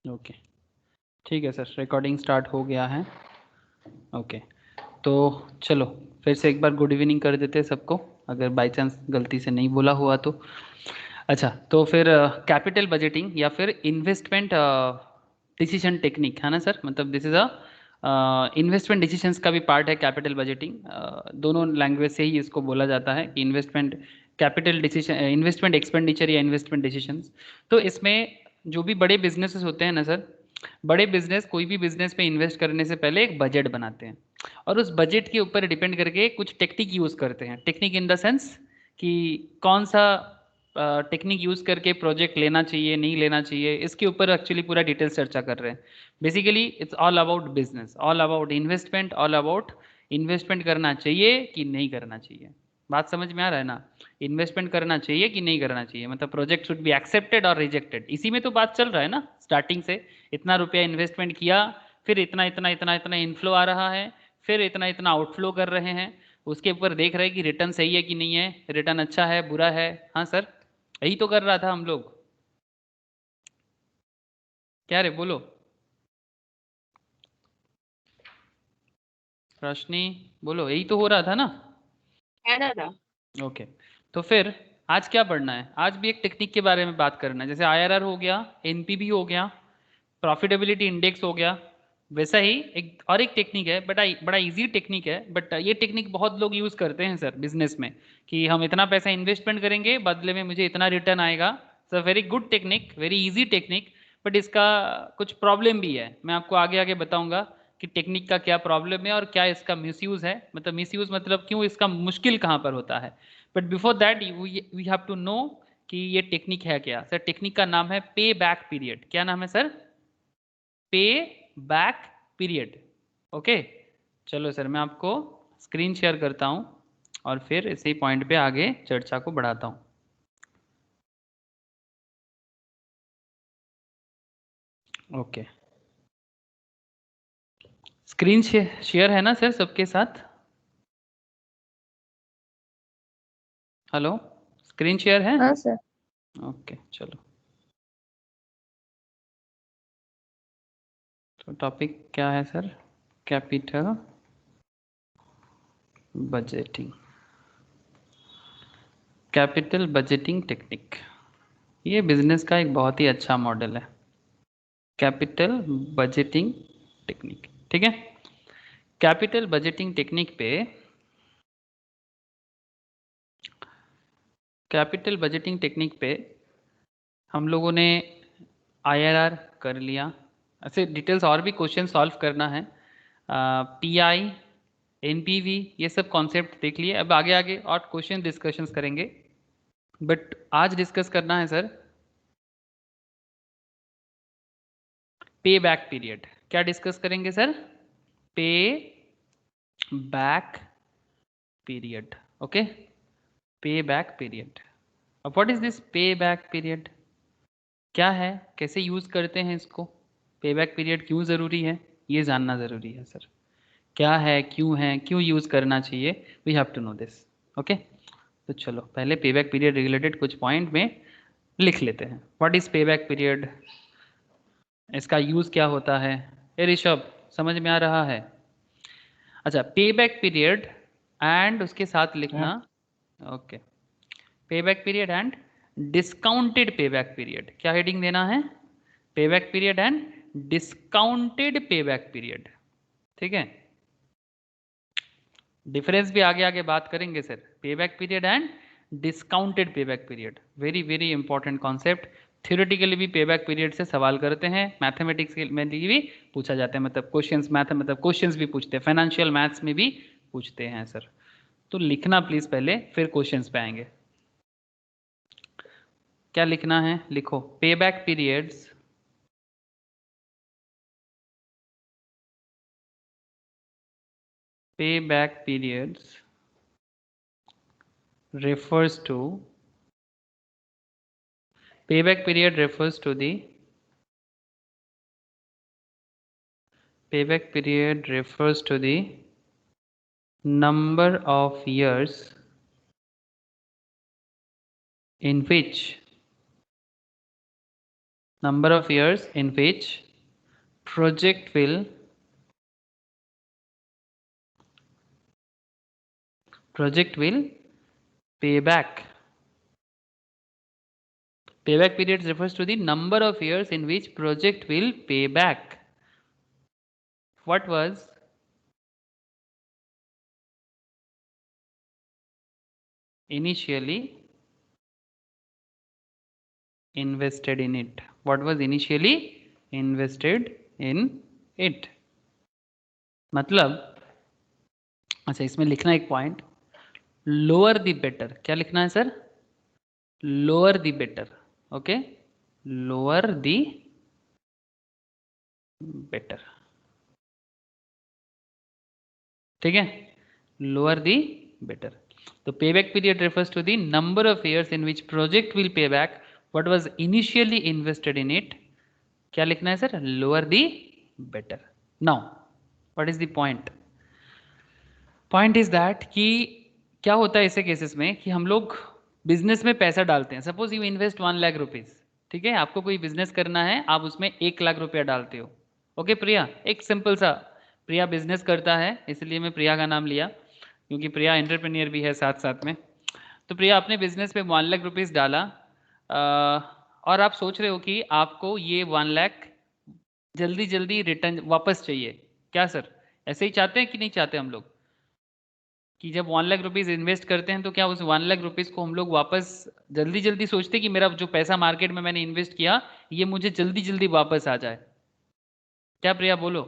Okay, ठीक है sir, recording start हो गया है। ओके, तो चलो फिर से एक बार गुड इवनिंग कर देते हैं सबको, अगर बाय चांस गलती से नहीं बोला हुआ तो। अच्छा, तो फिर कैपिटल बजटिंग या फिर इन्वेस्टमेंट डिसीजन टेक्निक है ना सर, मतलब this is a investment decisions का भी पार्ट है कैपिटल बजटिंग। दोनों लैंग्वेज से ही इसको बोला जाता है कि investment capital decision, investment expenditure या इन्वेस्टमेंट डिसीजंस। तो इसमें जो भी बड़े बिजनेसेस होते हैं ना सर, बड़े बिजनेस कोई भी बिजनेस में इन्वेस्ट करने से पहले एक बजट बनाते हैं, और उस बजट के ऊपर डिपेंड करके कुछ टेक्निक यूज़ करते हैं। टेक्निक इन द सेंस कि कौन सा टेक्निक यूज़ करके प्रोजेक्ट लेना चाहिए नहीं लेना चाहिए, इसके ऊपर एक्चुअली पूरा डिटेल चर्चा कर रहे हैं। Basically it's all about business, all about investment, all about investment करना चाहिए कि नहीं करना चाहिए। बात समझ में आ रहा है ना? इन्वेस्टमेंट करना चाहिए कि नहीं करना चाहिए, मतलब प्रोजेक्ट शुड बी एक्सेप्टेड और रिजेक्टेड, इसी में तो बात चल रहा है ना स्टार्टिंग से। इतना रुपया इन्वेस्टमेंट किया, फिर इतना इतना इतना इतना इनफ्लो आ रहा है, फिर इतना इतना आउटफ्लो कर रहे हैं, उसके ऊपर देख रहे हैं कि रिटर्न सही है कि नहीं है, रिटर्न अच्छा है बुरा है। हाँ सर, यही तो कर रहा था हम लोग। क्या रे बोलो रोशनी, बोलो, यही तो हो रहा था ना? है ना था। ओके, तो फिर आज क्या पढ़ना है? आज भी एक टेक्निक के बारे में बात करना है, जैसे आईआरआर हो गया, एनपीवी हो गया, प्रॉफिटेबिलिटी इंडेक्स हो गया, वैसा ही एक और एक टेक्निक है, बड़ा इजी टेक्निक है, बट ये टेक्निक बहुत लोग यूज़ करते हैं सर बिजनेस में, कि हम इतना पैसा इन्वेस्टमेंट करेंगे बदले में मुझे इतना रिटर्न आएगा। Sir very good technique, very easy technique, but इसका कुछ प्रॉब्लम भी है, मैं आपको आगे आगे बताऊंगा कि टेक्निक का क्या प्रॉब्लम है और क्या इसका मिसयूज़ है, मतलब मिसयूज़ मतलब क्यों, इसका मुश्किल कहाँ पर होता है। But before that we have to know कि ये टेक्निक है क्या। सर टेक्निक का नाम है पे बैक पीरियड। क्या नाम है सर? पे बैक पीरियड। ओके, चलो सर मैं आपको स्क्रीन शेयर करता हूं और फिर इसी पॉइंट पे आगे चर्चा को बढ़ाता हूं। ओके, स्क्रीन शेयर है ना सर सबके साथ? हेलो, स्क्रीन शेयर है? हाँ सर। ओके चलो, तो टॉपिक क्या है sir? Capital budgeting, capital budgeting technique. ये बिजनेस का एक बहुत ही अच्छा मॉडल है, कैपिटल बजटिंग टेक्निक। ठीक है, कैपिटल बजटिंग टेक्निक पे, कैपिटल बजटिंग टेक्निक पे हम लोगों ने आईआरआर कर लिया, ऐसे डिटेल्स और भी क्वेश्चन सॉल्व करना है, पीआई, एनपीवी, ये सब कॉन्सेप्ट देख लिए। अब आगे आगे और क्वेश्चन डिस्कशंस करेंगे, बट आज डिस्कस करना है सर पे बैक पीरियड। क्या डिस्कस करेंगे सर? पे बैक पीरियड। ओके, पे बैक पीरियड। अब व्हाट इज दिस पे बैक पीरियड? क्या है, कैसे यूज करते हैं इसको, पे बैक पीरियड क्यों ज़रूरी है, ये जानना ज़रूरी है सर। क्या है, क्यों यूज़ करना चाहिए, we have to know this. Okay, तो चलो पहले पे बैक पीरियड रिलेटेड कुछ पॉइंट में लिख लेते हैं। व्हाट इज़ पे बैक पीरियड, इसका यूज़ क्या होता है? ए ऋषभ, समझ में आ रहा है? अच्छा, पे बैक पीरियड एंड उसके साथ लिखना, ओके, पे back period and discounted pay back period. क्या हेडिंग देना है? पे back period and discounted pay back period. ठीक है, डिफरेंस भी आगे आगे बात करेंगे सर। पे back period and discounted pay back period, very very important concept. Theoretically भी पे बैक पीरियड से सवाल करते हैं, मैथमेटिक्स में भी पूछा जाता है, मतलब क्वेश्चंस मैथ मतलब क्वेश्चंस भी पूछते हैं, फाइनेंशियल मैथ्स में भी पूछते हैं सर। तो लिखना प्लीज पहले, फिर क्वेश्चंस पे आएंगे। क्या लिखना है, लिखो, पे back periods, payback periods refers to, payback period refers to the, payback period refers to the number of years in which number of years in which project will pay back. Payback period refers to the number of years in which project will pay back. What was initially invested in it? What was initially invested in it? मतलब अच्छा, इसमें लिखना एक point, lower the better. क्या लिखना है sir? Lower the better. Okay, lower the better. ठीक है, लोअर द बेटर. तो payback period refers to the number of years in which project will pay back what was initially invested in it. क्या लिखना है sir? Lower the better. Now what is the point? Point is that कि क्या होता है ऐसे cases में कि हम लोग बिजनेस में पैसा डालते हैं. Suppose you invest 1 lakh rupees. ठीक है, आपको कोई बिजनेस करना है, आप उसमें 1 लाख रुपया डालते हो. ओके प्रिया, एक सिंपल सा, प्रिया बिजनेस करता है इसलिए मैं प्रिया का नाम लिया क्योंकि प्रिया एंटरप्रेन्योर भी है साथ साथ में. तो प्रिया अपने बिजनेस में 1 लाख रुपीज डाला और आप सोच रहे हो कि आपको ये 1 लाख जल्दी जल्दी रिटर्न वापस चाहिए. क्या सर, ऐसे ही चाहते हैं कि नहीं चाहते हम लोग कि जब 1 लाख रुपीज इन्वेस्ट करते हैं तो क्या उस 1 लाख रुपीज को हम लोग वापस जल्दी जल्दी सोचते कि मेरा जो पैसा मार्केट में मैंने इन्वेस्ट किया ये मुझे जल्दी जल्दी वापस आ जाए? क्या प्रिया बोलो,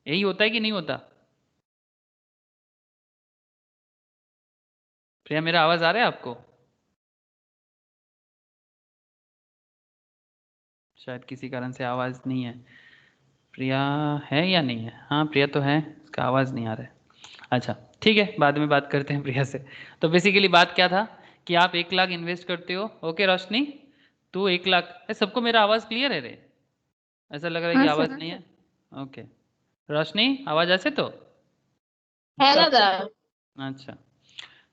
यही होता है कि नहीं होता? प्रिया मेरा आवाज आ रहा है आपको? शायद किसी कारण से आवाज नहीं है. प्रिया है या नहीं है? हाँ प्रिया तो है, इसका आवाज नहीं आ रहा है. अच्छा ठीक है, बाद में बात करते हैं प्रिया से. तो बेसिकली बात क्या था कि आप 1 लाख इन्वेस्ट करते हो. ओके रोशनी, तू 1 लाख, सबको मेरा आवाज क्लियर है रे? ऐसा लग रहा है कि हाँ आवाज सर, नहीं है. ओके रोशनी, आवाज ऐसे तो है दादा। अच्छा.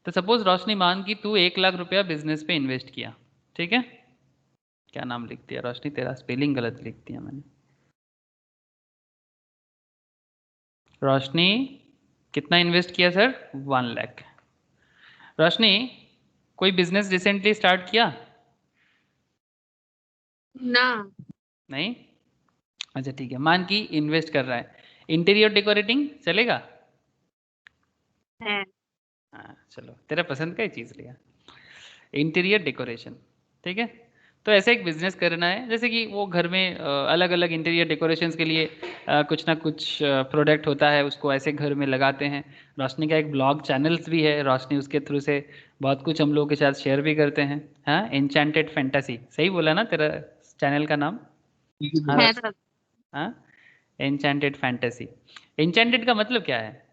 तो सपोज रोशनी मान कि तू 1 लाख रुपया बिजनेस पे इन्वेस्ट किया. ठीक है, क्या नाम लिख दिया रोशनी? तेरा स्पेलिंग गलत लिख दिया मैंने. रोशनी कितना इन्वेस्ट किया सर? 1 लाख. रोशनी कोई बिजनेस रिसेंटली स्टार्ट किया? ना। नहीं. अच्छा ठीक है, मान कि इन्वेस्ट कर रहा है. इंटीरियर डेकोरेटिंग चलेगा? है। हाँ चलो, तेरा पसंद का ही चीज लिया, इंटीरियर डेकोरेशन. ठीक है, तो ऐसे एक बिजनेस करना है जैसे कि वो घर में अलग अलग इंटीरियर डेकोरेशंस के लिए कुछ ना कुछ प्रोडक्ट होता है, उसको ऐसे घर में लगाते हैं. रोशनी का एक ब्लॉग चैनल्स भी है, रोशनी उसके थ्रू से बहुत कुछ हम लोगों के साथ शेयर भी करते हैं. हाँ, एन्चेंटेड फैंटेसी, सही बोला ना तेरा चैनल का नाम? हाँ है दादा। हाँ, एन्चेंटेड फैंटेसी. एन्चेंटेड का मतलब क्या है?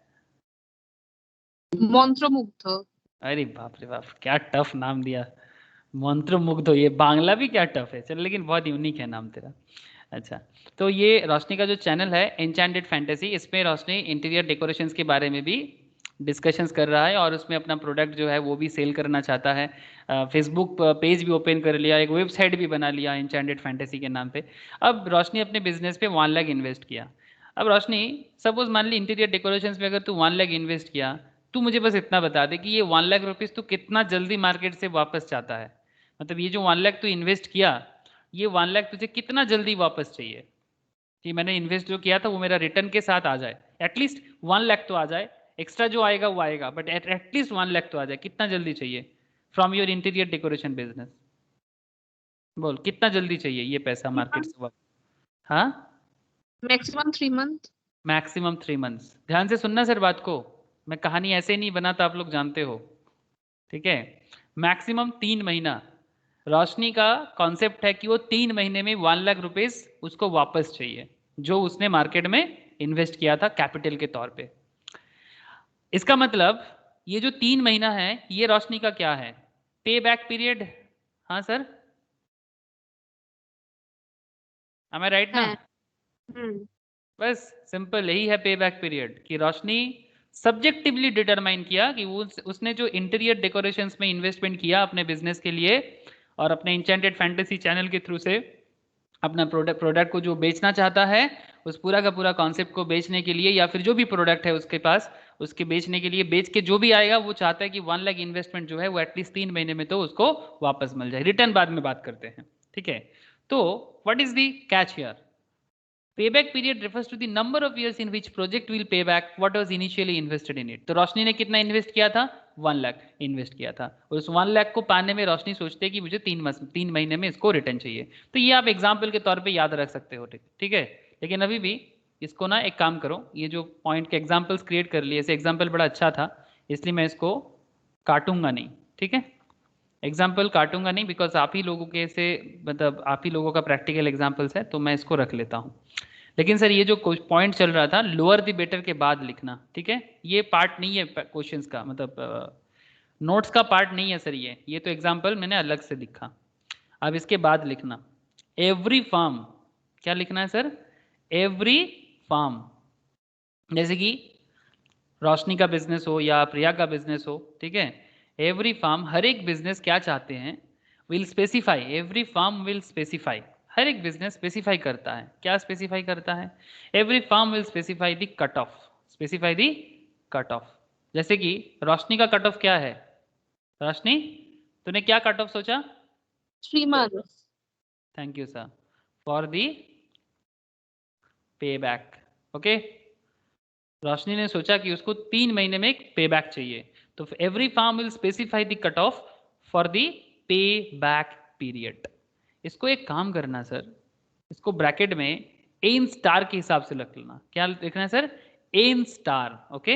मंत्रमुग्ध। अरे बाप रे बाप, क्या टफ नाम दिया, मंत्रमुग्ध. ये बांग्ला भी क्या टफ है, चल लेकिन बहुत यूनिक है नाम तेरा. अच्छा, तो ये रोशनी का जो चैनल है एन्चेंटेड फैंटेसी, इसमें रोशनी इंटीरियर डेकोरेशंस के बारे में भी डिस्कशंस कर रहा है और उसमें अपना प्रोडक्ट जो है वो भी सेल करना चाहता है. फेसबुक पेज भी ओपन कर लिया, एक वेबसाइट भी बना लिया एन्चेंटेड फैंटेसी के नाम पे. अब रोशनी अपने बिजनेस पे 1 लाख इन्वेस्ट किया. अब रोशनी सपोज मान ली इंटीरियर डेकोरेशंस में अगर तू 1 लाख इन्वेस्ट किया, तू मुझे बस इतना बता दे कि ये 1 लाख रुपीज़ तू कितना जल्दी मार्केट से वापस चाहता है. मतलब ये जो 1 लाख तू इन्वेस्ट किया, ये 1 लाख तुझे कितना जल्दी वापस चाहिए कि मैंने इन्वेस्ट जो किया था वो मेरा रिटर्न के साथ आ जाए. एटलीस्ट 1 लाख तो आ जाए, एक्स्ट्रा जो आएगा वो आएगा, बट एटलीस्ट 1 लाख तो आ जाए. कितना जल्दी चाहिए from your interior decoration business? बोल कितना जल्दी चाहिए ये पैसा मार्केट से वापस? हाँ, मैक्सिमम 3 मंथ। Maximum 3 months. ध्यान से सुनना सर बात को, मैं कहानी ऐसे नहीं बनाता, आप लोग जानते हो. ठीक है, मैक्सिमम 3 महीना. रोशनी का कॉन्सेप्ट है कि वो 3 महीने में 1 लाख रुपीस उसको वापस चाहिए जो उसने मार्केट में इन्वेस्ट किया था कैपिटल के तौर पे. इसका मतलब ये जो 3 महीना है ये रोशनी का क्या है? पे बैक पीरियड. हाँ सर, am I राइट ना? है। हम्म। बस सिंपल यही है पे बैक पीरियड कि रोशनी सब्जेक्टिवली डिटरमाइन किया कि उसने जो इंटीरियर डेकोरेशंस में इन्वेस्टमेंट किया अपने बिजनेस के लिए और अपने इंचेंटेड फैंटेसी चैनल के थ्रू से, अपना प्रोडक्ट को जो बेचना चाहता है उस पूरा का पूरा कॉन्सेप्ट को बेचने के लिए, या फिर जो भी प्रोडक्ट है उसके पास उसके बेचने के लिए, बेच के जो भी आएगा वो चाहता है कि 1 लाख इन्वेस्टमेंट जो है वो एटलीस्ट 3 महीने में तो उसको वापस मिल जाए। रिटर्न बाद में बात करते हैं, ठीक है। तो what is the catch here? Payback period refers to the number of years in which project will pay back what was initially invested in it। तो रोशनी ने कितना इन्वेस्ट किया था? 1 लाख इन्वेस्ट किया था, और उस 1 लाख को पाने में रोशनी सोचते है कि मुझे 3 महीने में इसको रिटर्न चाहिए। तो ये आप एग्जाम्पल के तौर पे याद रख सकते हो, ठीक है। लेकिन अभी भी इसको ना एक काम करो, ये जो पॉइंट के एग्जाम्पल्स क्रिएट कर लिए, ऐसे एग्जाम्पल बड़ा अच्छा था इसलिए मैं इसको काटूंगा नहीं, ठीक है। एग्जाम्पल काटूंगा नहीं बिकॉज आप ही लोगों के से मतलब आप ही लोगों का प्रैक्टिकल एग्जाम्पल्स है, तो मैं इसको रख लेता हूँ। लेकिन सर ये जो पॉइंट चल रहा था लोअर द बेटर के बाद लिखना, ठीक है, ये पार्ट नहीं है क्वेश्चंस का, मतलब नोट्स का पार्ट नहीं है सर, ये तो एग्जाम्पल मैंने अलग से लिखा। अब इसके बाद लिखना एवरी फार्म, क्या लिखना है सर? Every farm. जैसे कि रोशनी का बिजनेस हो या प्रिया का बिजनेस हो, ठीक है, एवरी फार्म, हर एक बिजनेस क्या चाहते हैं? Will specify, every firm will specify, हर एक बिजनेस स्पेसिफाई करता है, क्या स्पेसिफाई करता है? Every firm will specify the cut off, specify the cut off. जैसे कि रोशनी का कट ऑफ क्या है? रोशनी तूने क्या कट ऑफ सोचा? 3 months। Thank you sir, for the payback. Okay, Roshni ने सोचा कि उसको 3 महीने में एक पे बैक चाहिए, तो every firm will specify the cut off for the पे बैक पीरियड। इसको एक काम करना सर, इसको ब्रैकेट में एन स्टार के हिसाब से रख लेना। क्या लिखना है sir? N star. Okay,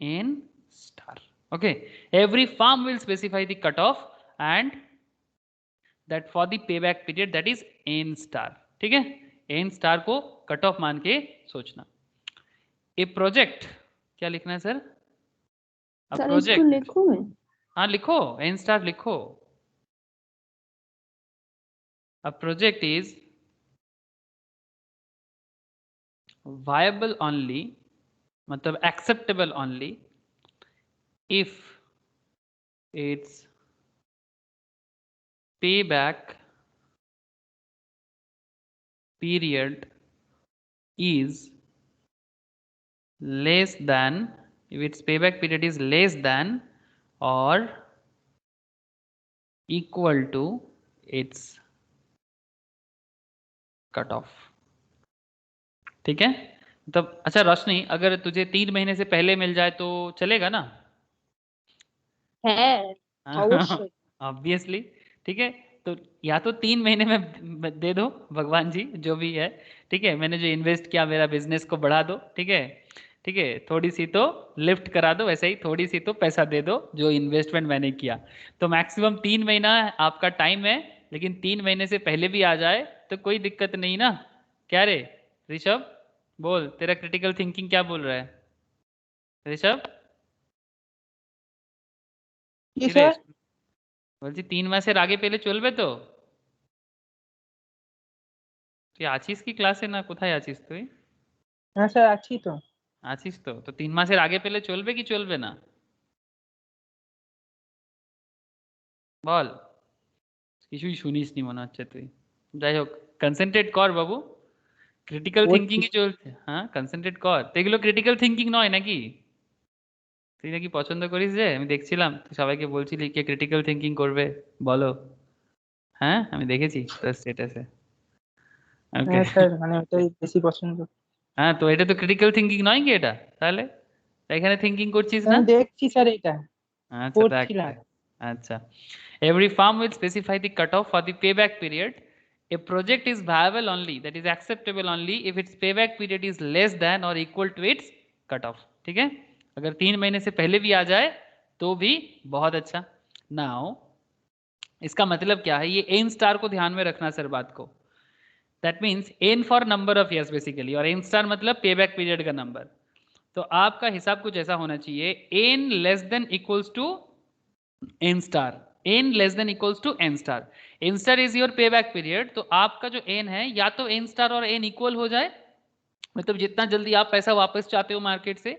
n star. Okay, every firm will specify the cut off and that for the पे back period that is n star, ठीक है। एन स्टार को कट ऑफ मान के सोचना। ए प्रोजेक्ट, क्या लिखना है सर? अ सर इसको प्रोजेक्ट, लिखूं मैं? हाँ लिखो, एन स्टार लिखो। Uh project is viable only, मतलब acceptable only if its payback period is less than, if its payback period is less than or equal to its cut off, ठीक है। मतलब अच्छा रोशनी, अगर तुझे 3 महीने से पहले मिल जाए तो चलेगा ना? है अवश्य। ऑब्वियसली, ठीक है। तो या तो 3 महीने में दे दो भगवान जी, जो भी है, ठीक है, मैंने जो इन्वेस्ट किया मेरा बिजनेस को बढ़ा दो, ठीक है, ठीक है, थोड़ी सी तो लिफ्ट करा दो, वैसे ही थोड़ी सी तो पैसा दे दो जो इन्वेस्टमेंट मैंने किया। तो मैक्सिमम 3 महीना आपका टाइम है, लेकिन 3 महीने से पहले भी आ जाए तो कोई दिक्कत नहीं ना। क्या रे ऋषभ, बोल, तेरा क्रिटिकल थिंकिंग क्या बोल रहा है ऋषभ? जी কিরে सर। বলছি 3 মাসের আগে পেলে চলবে তো? তুই আছিস কি ক্লাসে, না কোথায় আছিস তুই? हाँ सर अच्छी तो। আছিস তো? তো 3 মাসের আগে পেলে চলবে কি চলবে না? বল। কিছুই শুনিসনি মনে হচ্ছে তুই। যাই হোক, কনসেন্ট্রেট কর বাবু, ক্রিটিক্যাল থিঙ্কিং করছি। এ চলছে। হ্যাঁ কনসেন্ট্রেট কর, তো এগুলো ক্রিটিক্যাল থিঙ্কিং নয় নাকি? তুই নাকি পছন্দ করিস রে, আমি দেখছিলাম তুই সবাইকে বলছিলি কে ক্রিটিক্যাল থিঙ্কিং করবে বলো। হ্যাঁ আমি দেখেছি তোর স্ট্যাটাসে। ওকে, হ্যাঁ স্যার মানে ওটাই বেশি পছন্দ। হ্যাঁ তো এটা তো ক্রিটিক্যাল থিঙ্কিং নয় কি এটা তাহলে? এখানে থিঙ্কিং করছিস না? আমি দেখছি স্যার এটা আচ্ছা দেখ করছিলাম। দেখ। আচ্ছা, every firm will specify the cutoff for the payback period. A project is viable only, that is acceptable only if its payback period is less than or equal to its cutoff, ठीक है। अगर 3 महीने से पहले भी आ जाए तो भी बहुत अच्छा। नाउ इसका मतलब क्या है, ये एन स्टार को ध्यान में रखना सर बात को। That means n for number of years basically, और एन स्टार मतलब पेबैक पीरियड का नंबर। तो आपका हिसाब कुछ ऐसा होना चाहिए, n less than equals to n star, n less than equals to n star. N star is your पे बैक पीरियड, तो आपका जो एन है या तो एन स्टार और एन इक्वल हो जाए, मतलब जितना जल्दी आप पैसा वापस चाहते हो मार्केट से,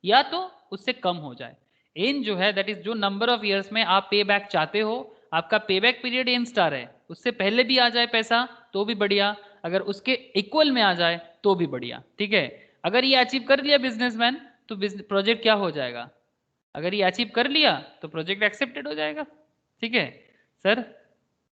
या तो उससे कम हो जाए। एन जो है दैट इज जो नंबर ऑफ ईयर्स में आप पे बैक चाहते हो, आपका पे बैक पीरियड एन स्टार है, उससे पहले भी आ जाए पैसा तो भी बढ़िया, अगर उसके इक्वल में आ जाए तो भी बढ़िया। ठीक है, अगर ये अचीव कर लिया बिजनेसमैन तो प्रोजेक्ट क्या हो जाएगा, अगर ये अचीव कर लिया तो प्रोजेक्ट एक्सेप्टेड हो जाएगा। ठीक है सर,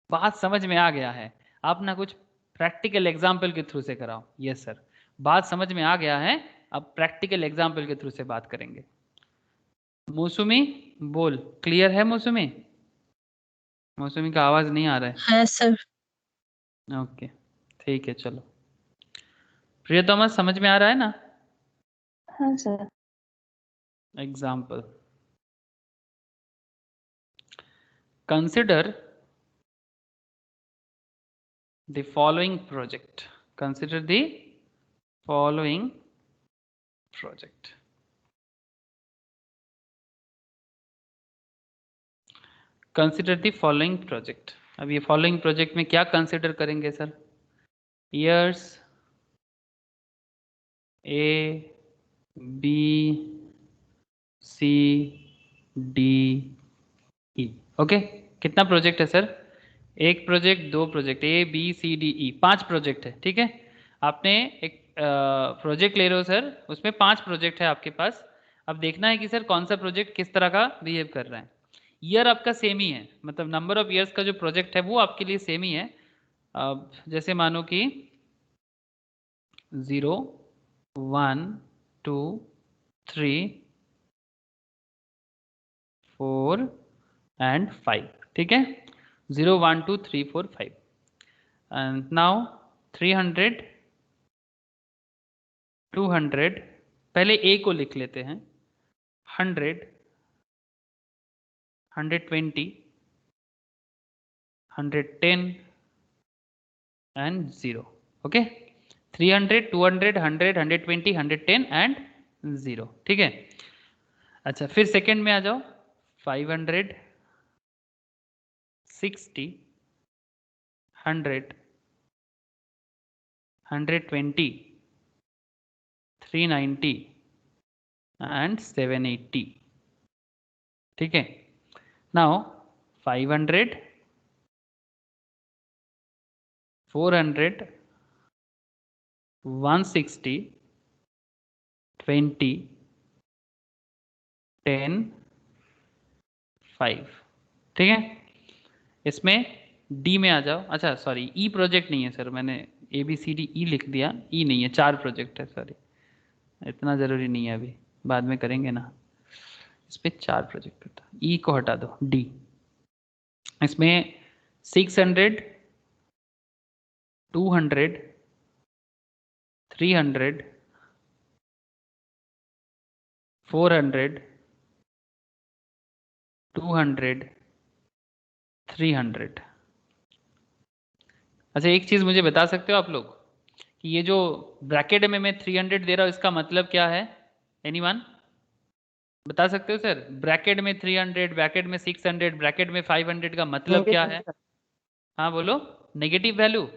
बात समझ में आ गया है? आप ना कुछ प्रैक्टिकल एग्जाम्पल के थ्रू से कराओ। यस सर, बात समझ में आ गया है, अब प्रैक्टिकल एग्जाम्पल के थ्रू से बात करेंगे। मौसमी बोल, क्लियर है मौसमी? मौसमी का आवाज नहीं आ रहा है। हाँ सर। ओके ठीक है, चलो। प्रियतमा समझ में आ रहा है ना? हाँ sir. Example, consider the following project. Consider the following project. Consider the following project. अब ये following project में क्या consider करेंगे sir? Years A, B, C, D, E. Okay, कितना प्रोजेक्ट है सर? एक प्रोजेक्ट, दो project, A B C D E, 5 project है। ठीक है, आपने एक प्रोजेक्ट ले रहे हो सर, उसमें 5 प्रोजेक्ट है आपके पास। अब देखना है कि सर कौन सा प्रोजेक्ट किस तरह का बिहेव कर रहा है। ईयर आपका सेम ही है, मतलब नंबर ऑफ ईयर्स का जो प्रोजेक्ट है वो आपके लिए सेम ही है। अब जैसे मानो कि 0, 1, 2, 3, 4 and 5। ठीक है, 0, 1, 2, 3, 4, 5 and now 300, 200, पहले A को लिख लेते हैं, 100, 120, 110 and 0। Okay, 300, 200, 100, 120, 110 and 0। ठीक है, अच्छा फिर सेकंड में आ जाओ, 500, 60, 100, 120, 390 and 780। ठीक है, नाउ 500, 400, 160, 20, 10, 5। ठीक है, इसमें डी में आ जाओ। अच्छा सॉरी, ई प्रोजेक्ट नहीं है सर, मैंने ए बी सी डी ई लिख दिया, ई नहीं है, 4 प्रोजेक्ट है, सॉरी, इतना ज़रूरी नहीं है, अभी बाद में करेंगे ना। इस पे 4 प्रोजेक्ट होता, ई को हटा दो, डी। इसमें 600, 200, 300, 400, 200, 300। अच्छा एक चीज़ मुझे बता सकते हो आप लोग कि ये जो ब्रैकेट में मैं 300 दे रहा हूँ इसका मतलब क्या है? एनीवन बता सकते हो सर? ब्रैकेट में 300, ब्रैकेट में 600, ब्रैकेट में 500 का मतलब क्या है? हाँ बोलो, negative value.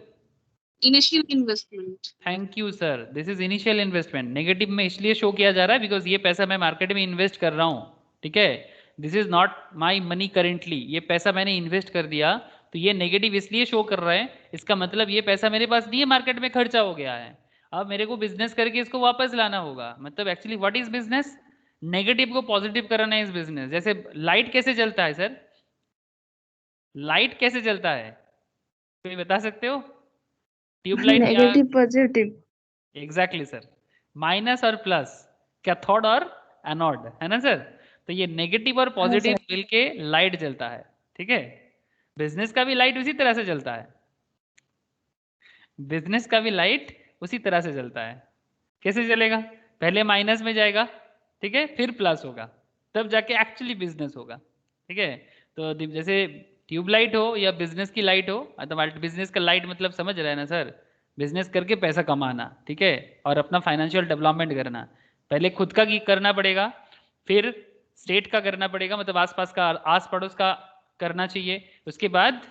Initial investment. Thank you sir, this is initial investment. Negative में इसलिए शो किया जा रहा है बिकॉज ये पैसा मैं मार्केट में इन्वेस्ट कर रहा हूँ। ठीक है, this is not my money currently, ये पैसा मैंने इन्वेस्ट कर दिया, तो ये नेगेटिव इसलिए शो कर रहा है, इसका मतलब ये पैसा मेरे पास नहीं है, मार्केट में खर्चा हो गया है, अब मेरे को बिजनेस करके इसको वापस लाना होगा। मतलब actually what is business? Negative को पॉजिटिव कराना है इस बिजनेस। जैसे लाइट कैसे जलता है सर? लाइट कैसे जलता है, कोई बता सकते हो? ट्यूबलाइट या negative positive. Exactly sir, minus और प्लस, कैथोड और एनोड, है ना सर? तो ये नेगेटिव और पॉजिटिव मिलके लाइट जलता है। ठीक है, बिजनेस का भी लाइट उसी तरह से जलता है, बिजनेस का भी लाइट उसी तरह से जलता है। कैसे जलेगा? पहले माइनस में जाएगा, ठीक है, फिर प्लस होगा, तब जाके एक्चुअली बिजनेस होगा। ठीक है, तो जैसे ट्यूबलाइट हो या बिजनेस की लाइट हो, तो बिजनेस का लाइट मतलब समझ रहे हैं ना सर? बिजनेस करके पैसा कमाना, ठीक है, और अपना फाइनेंशियल डेवलपमेंट करना। पहले खुद का करना पड़ेगा, फिर स्टेट का करना पड़ेगा, मतलब आसपास का, आस पड़ोस का करना चाहिए, उसके बाद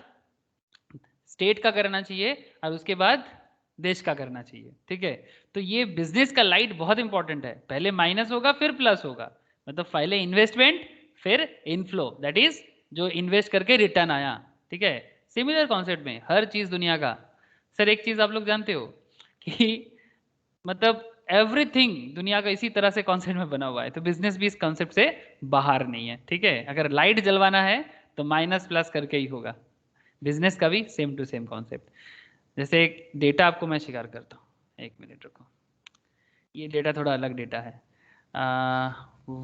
स्टेट का करना चाहिए, और उसके बाद देश का करना चाहिए। ठीक है, तो ये बिजनेस का लाइट बहुत इंपॉर्टेंट है, पहले माइनस होगा फिर प्लस होगा, मतलब पहले इन्वेस्टमेंट फिर इनफ्लो, दैट इज जो इन्वेस्ट करके रिटर्न आया। ठीक है, सिमिलर कॉन्सेप्ट में हर चीज दुनिया का सर एक चीज आप लोग जानते हो कि मतलब एवरीथिंग दुनिया का इसी तरह से कॉन्सेप्ट में बना हुआ है, तो बिजनेस भी इस कॉन्सेप्ट से बाहर नहीं है, ठीक है। अगर लाइट जलवाना है तो माइनस प्लस करके ही होगा। बिजनेस का भी सेम टू सेम कॉन्सेप्ट। जैसे एक डेटा आपको मैं शेयर करता हूँ, एक मिनट रुको। ये डेटा थोड़ा अलग डेटा है।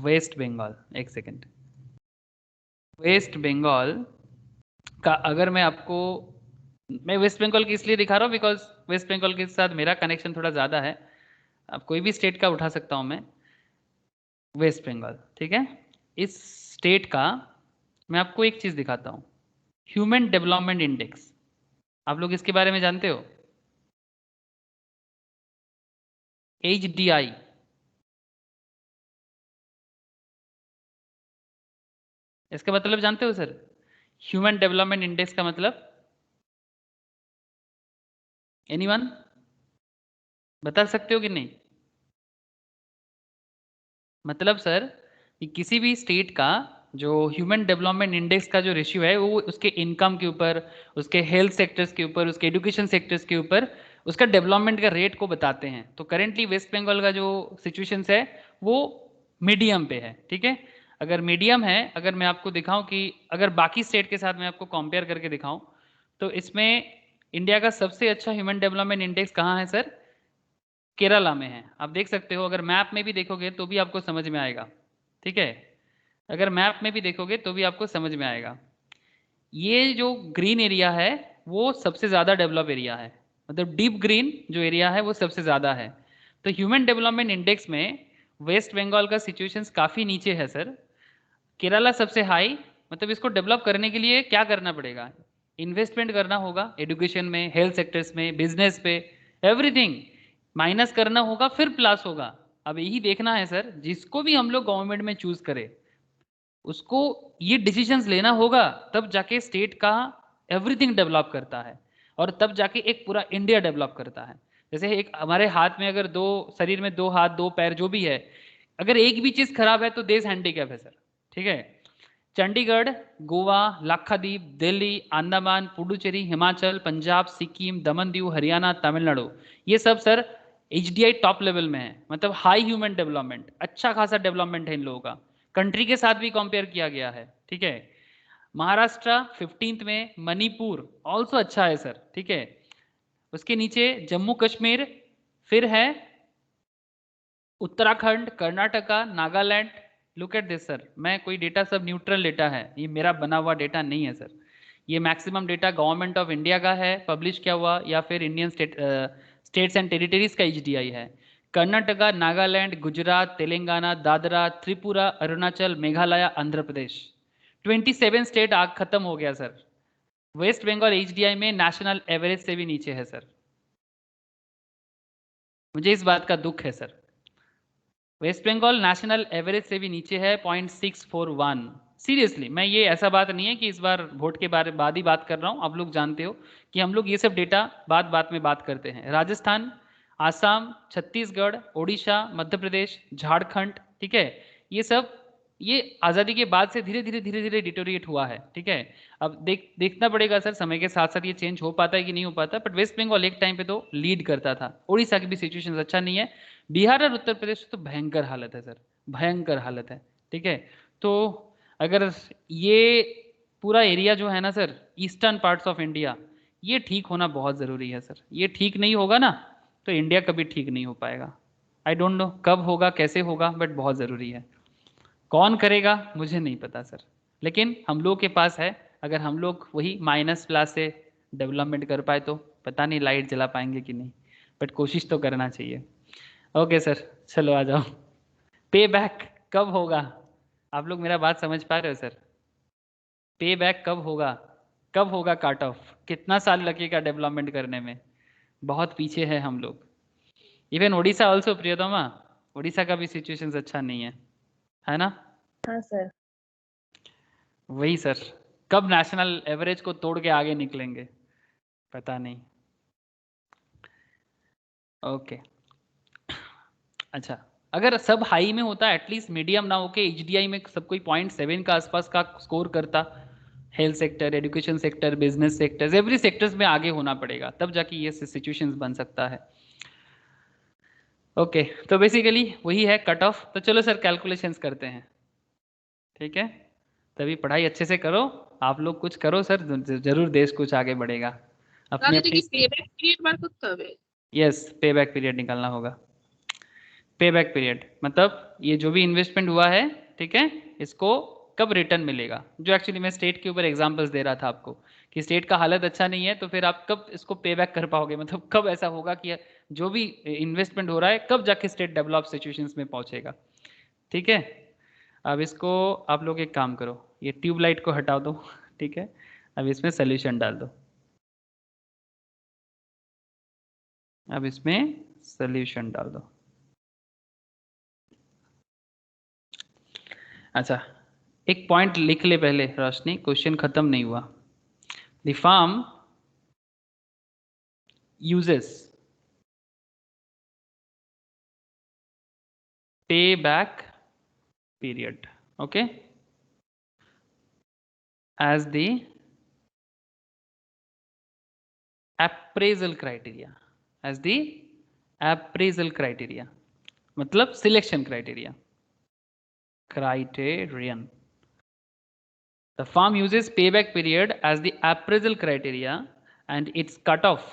वेस्ट बंगाल, एक सेकेंड। वेस्ट बंगाल का अगर मैं आपको, मैं वेस्ट बंगाल की इसलिए दिखा रहा हूँ बिकॉज वेस्ट बंगाल के साथ मेरा कनेक्शन थोड़ा ज़्यादा है। अब कोई भी स्टेट का उठा सकता हूँ मैं। वेस्ट बंगाल, ठीक है। इस स्टेट का मैं आपको एक चीज़ दिखाता हूँ, ह्यूमन डेवलपमेंट इंडेक्स। आप लोग इसके बारे में जानते हो? HDI, इसका मतलब जानते हो सर? ह्यूमन डेवलपमेंट इंडेक्स का मतलब एनीवन बता सकते हो कि नहीं? मतलब सर कि किसी भी स्टेट का जो ह्यूमन डेवलपमेंट इंडेक्स का जो रेशियो है वो उसके इनकम के ऊपर, उसके हेल्थ सेक्टर्स के ऊपर, उसके एजुकेशन सेक्टर्स के ऊपर उसका डेवलपमेंट का रेट को बताते हैं। तो करेंटली वेस्ट बंगाल का जो सिचुएशन है वो मीडियम पे है, ठीक है। अगर मीडियम है, अगर मैं आपको दिखाऊं कि अगर बाकी स्टेट के साथ मैं आपको कंपेयर करके दिखाऊं तो इसमें इंडिया का सबसे अच्छा ह्यूमन डेवलपमेंट इंडेक्स कहाँ है सर? केरला में है। आप देख सकते हो, अगर मैप में भी देखोगे तो भी आपको समझ में आएगा, ठीक है। अगर मैप में भी देखोगे तो भी आपको समझ में आएगा। ये जो ग्रीन एरिया है वो सबसे ज़्यादा डेवलप एरिया है, मतलब डीप ग्रीन जो एरिया है वो सबसे ज़्यादा है। तो ह्यूमन डेवलपमेंट इंडेक्स में वेस्ट बंगाल का सिचुएशंस काफ़ी नीचे है सर। केरला सबसे हाई। मतलब इसको डेवलप करने के लिए क्या करना पड़ेगा? इन्वेस्टमेंट करना होगा एजुकेशन में, हेल्थ सेक्टर्स में, बिजनेस पे, एवरीथिंग माइनस करना होगा फिर प्लस होगा। अब यही देखना है सर, जिसको भी हम लोग गवर्नमेंट में चूज करें उसको ये डिसीजंस लेना होगा, तब जाके स्टेट का एवरीथिंग डेवलप करता है और तब जाके एक पूरा इंडिया डेवलप करता है। जैसे एक हमारे हाथ में अगर दो, शरीर में दो हाथ दो पैर जो भी है, अगर एक भी चीज खराब है तो देश हैंडीकैप है सर, ठीक है। चंडीगढ़, गोवा, लाक्षाद्वीप, दिल्ली, अंडमान, पुडुचेरी, हिमाचल, पंजाब, सिक्किम, दमन दीव, हरियाणा, तमिलनाडु, ये सब सर HDI टॉप लेवल में है, मतलब हाई ह्यूमन डेवलपमेंट, अच्छा खासा डेवलपमेंट है इन लोगों का। कंट्री के साथ भी कंपेयर किया गया है, ठीक है। महाराष्ट्र 15th में, मणिपुर ऑल्सो अच्छा है सर, ठीक है। उसके नीचे जम्मू कश्मीर, फिर है Uttarakhand, Karnataka, Nagaland. Look at this sir, मैं कोई डेटा सब न्यूट्रल डेटा है, ये मेरा बना हुआ डेटा नहीं है सर। ये maximum data government of India का है, पब्लिश किया हुआ, या फिर इंडियन स्टेट्स एंड टेरिटरीज का HDI है। कर्नाटका, नागालैंड, गुजरात, तेलंगाना, दादरा, त्रिपुरा, अरुणाचल, मेघालय, आंध्र प्रदेश, 27 स्टेट आग खत्म हो गया सर। वेस्ट बंगाल HDI में नेशनल एवरेज से भी नीचे है सर। मुझे इस बात का दुख है sir. West Bengal national average से भी नीचे है, 0.641। सीरियसली, मैं ये ऐसा बात नहीं है कि इस बार वोट के बारे बाद ही बात कर रहा हूँ, आप लोग जानते हो कि हम लोग ये सब डेटा बात बात में बात करते हैं। राजस्थान, आसाम, छत्तीसगढ़, ओडिशा, मध्य प्रदेश, झारखंड, ठीक है, ये सब ये आज़ादी के बाद से धीरे धीरे डिटोरिएट हुआ है, ठीक है। अब देखना पड़ेगा सर, समय के साथ साथ ये चेंज हो पाता है कि नहीं हो पाता, बट वेस्ट बंगाल एक टाइम पे तो लीड करता था। उड़ीसा की भी सिचुएशन अच्छा नहीं है। बिहार और उत्तर प्रदेश तो भयंकर हालत है सर, भयंकर हालत है, ठीक है। तो अगर ये पूरा एरिया जो है ना sir, eastern parts of India, ये ठीक होना बहुत ज़रूरी है सर। ये ठीक नहीं होगा ना तो इंडिया कभी ठीक नहीं हो पाएगा। आई डोंट नो कब होगा, कैसे होगा, बट बहुत ज़रूरी है। कौन करेगा मुझे नहीं पता सर, लेकिन हम लोग के पास है। अगर हम लोग वही माइनस प्लस से डेवलपमेंट कर पाए तो पता नहीं लाइट जला पाएंगे कि नहीं, बट कोशिश तो करना चाहिए। ओके सर, चलो आ जाओ। पे बैक कब होगा? आप लोग मेरा बात समझ पा रहे हो सर? पे बैक कब होगा? कब होगा काट ऑफ? कितना साल लगेगा डेवलपमेंट करने में? बहुत पीछे है हम लोग। इवन ओडिशा ऑल्सो, प्रियतमा, ओडिशा का भी सिचुएशन अच्छा नहीं है ना? हाँ सर। वही सर, कब नेशनल एवरेज को तोड़ के आगे निकलेंगे पता नहीं। ओके, अच्छा, अगर सब हाई में होता, एटलीस्ट मीडियम ना होके HDI में सब कोई 0.7 का आसपास का स्कोर करता, health sector, education sector, business sectors, every sectors में आगे होना पड़ेगा, तब जाके ये सिचुएशंस बन सकता है। ओके तो बेसिकली वही है कट ऑफ। तो चलो सर कैलकुलेशंस करते हैं, ठीक है। तभी पढ़ाई अच्छे से करो, आप लोग कुछ करो सर, जरूर देश कुछ आगे बढ़ेगा। अपने अपनी पेबैक पीरियड बार করতে হবে। यस, पे बैक पीरियड निकालना होगा। पे बैक पीरियड मतलब ये जो भी इन्वेस्टमेंट हुआ है, ठीक है, इसको कब रिटर्न मिलेगा। जो एक्चुअली मैं स्टेट के ऊपर एग्जांपल्स दे रहा था आपको कि स्टेट का हालत अच्छा नहीं है, तो फिर आप कब इसको पे बैक कर पाओगे, मतलब कब ऐसा होगा कि जो भी इन्वेस्टमेंट हो रहा है कब जाके स्टेट डेवलप सिचुएशंस में पहुंचेगा, ठीक है। अब इसको आप लोग एक काम करो, ये ट्यूबलाइट को हटा दो, ठीक है। अब इसमें सोल्यूशन डाल दो, अब इसमें सोल्यूशन डाल दो। अच्छा एक पॉइंट लिख ले पहले रोशनी, क्वेश्चन खत्म नहीं हुआ। The firm uses payback period, okay, as the appraisal criteria, as the appraisal criteria मतलब selection criteria, criterion. The firm uses payback period as the appraisal criteria and its cutoff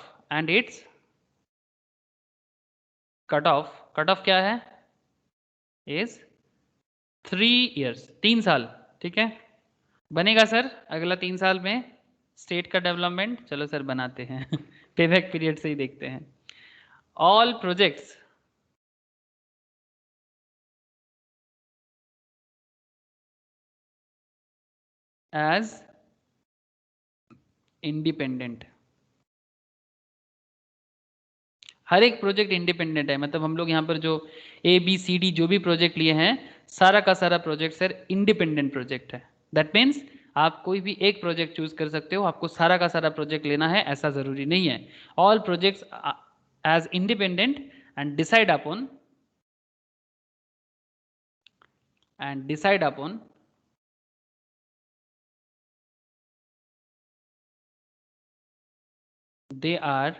cutoff क्या है, is 3 years, 3 साल, ठीक है। बनेगा sir अगला 3 साल में स्टेट का डेवलपमेंट, चलो सर बनाते हैं पेबैक पीरियड से ही देखते हैं। ऑल प्रोजेक्ट्स एज इंडिपेंडेंट, हर एक प्रोजेक्ट इंडिपेंडेंट है, मतलब हम लोग यहाँ पर जो ABCD जो भी प्रोजेक्ट लिए हैं, सारा का सारा प्रोजेक्ट सर इंडिपेंडेंट प्रोजेक्ट है। दैट मीन्स आप कोई भी एक प्रोजेक्ट चूज कर सकते हो, आपको सारा का सारा प्रोजेक्ट लेना है ऐसा जरूरी नहीं है। All projects as independent and decide upon they are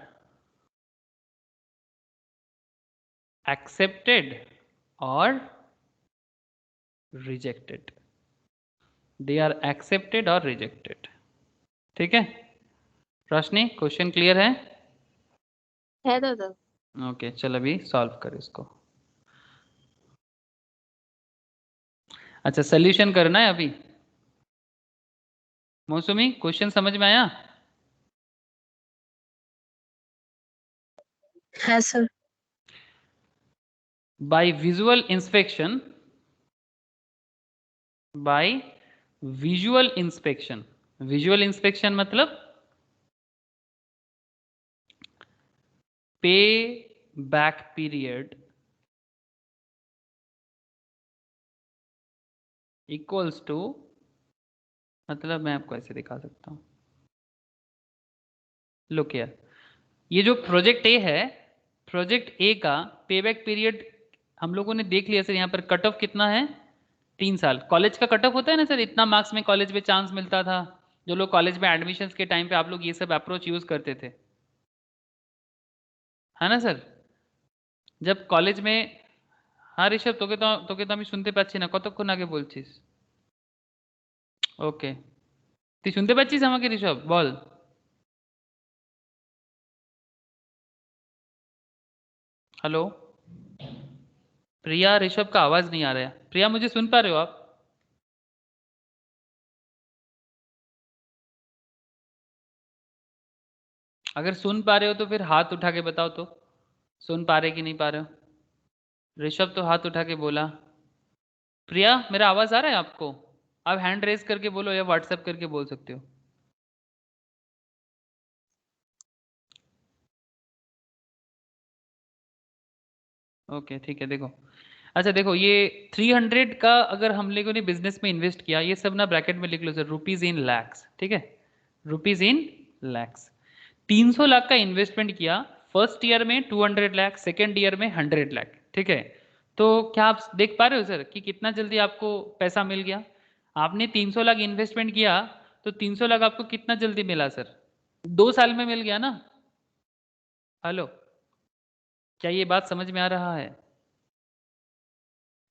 accepted or rejected, they are accepted or rejected, ठीक है। रोशनी क्वेश्चन क्लियर है दादा। ओके चल अभी सॉल्व कर इसको। अच्छा सोल्यूशन करना है अभी। मौसमी क्वेश्चन समझ में आया? हाँ sir. By visual inspection, by visual inspection, visual inspection मतलब पे बैक पीरियड इक्वल्स टू, मतलब मैं आपको ऐसे दिखा सकता हूं, लुक यार, ये जो प्रोजेक्ट ए है, प्रोजेक्ट ए का पेबैक पीरियड हम लोगों ने देख लिया सर। यहाँ पर कट ऑफ कितना है, 3 साल। कॉलेज का कट ऑफ होता है ना सर, इतना मार्क्स में कॉलेज में चांस मिलता था। जो लोग कॉलेज में एडमिशन के टाइम पे आप लोग ये सब अप्रोच यूज करते थे, है ना सर। जब कॉलेज में, हाँ ऋषभ তোকে তো আমি শুনতে পাচ্ছি না, কতক্ষণ আগে বলছিস? ওকে তুই শুনতে পাচ্ছিস আমাকে ঋষভ, বল। हेलो प्रिया, ऋषभ का आवाज नहीं आ रहा है। प्रिया मुझे सुन पा रहे हो आप? अगर सुन पा रहे हो तो फिर हाथ उठा के बताओ तो, सुन पा रहे कि नहीं पा रहे हो। ऋषभ तो हाथ उठा के बोला। प्रिया मेरा आवाज आ रहा है आपको? आप हैंड रेज करके बोलो या व्हाट्सएप करके बोल सकते हो। ओके ठीक है। देखो अच्छा देखो, ये 300 का अगर हम लोगों ने बिजनेस में इन्वेस्ट किया, ये सब ना ब्रैकेट में लिख लो सर, रुपीज इन लैक्स, ठीक है, रुपीज इन लैक्स। 300 लाख का इन्वेस्टमेंट किया फर्स्ट ईयर में, 200 लाख सेकेंड ईयर में, 100 लाख, ठीक है। तो क्या आप देख पा रहे हो सर कि कितना जल्दी आपको पैसा मिल गया? आपने 300 लाख इन्वेस्टमेंट किया, तो 300 लाख आपको कितना जल्दी मिला सर? 2 साल में मिल गया ना? हेलो, क्या ये बात समझ में आ रहा है?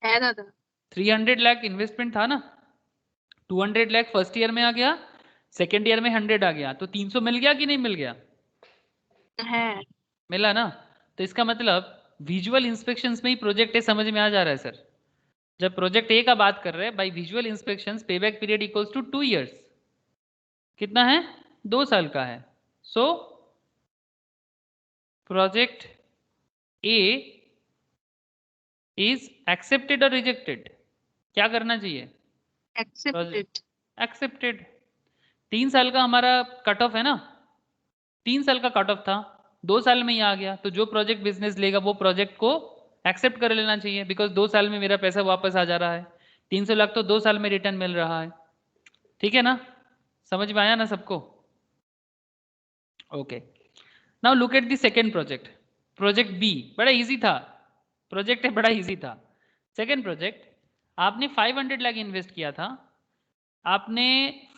है दादा। 300 लाख इन्वेस्टमेंट था ना, 200 लाख फर्स्ट ईयर में आ गया, सेकेंड ईयर में 100 आ गया, तो 300 मिल गया कि नहीं मिल गया? है। मिला ना? तो इसका मतलब विजुअल इंस्पेक्शंस में ही प्रोजेक्ट ए समझ में आ जा रहा है सर। जब प्रोजेक्ट ए का बात कर रहे हैं, by visual inspections payback period equals to 2 years. कितना है? 2 साल का है। So project A is accepted और रिजेक्टेड? क्या करना चाहिए? एक्सेप्टेड। एक्सेप्टेड। 3 साल का हमारा कट ऑफ है ना, 3 साल का कट ऑफ था, 2 साल में ही आ गया, तो जो प्रोजेक्ट बिजनेस लेगा वो प्रोजेक्ट को एक्सेप्ट कर लेना चाहिए, बिकॉज 2 साल में मेरा पैसा वापस आ जा रहा है। 300 लाख तो 2 साल में रिटर्न मिल रहा है। ठीक है ना? समझ में आया ना सबको? Okay, now look at the second project, project B. बड़ा इजी था प्रोजेक्ट है, बड़ा इजी था। सेकेंड प्रोजेक्ट, आपने 500 लाख इन्वेस्ट किया था, आपने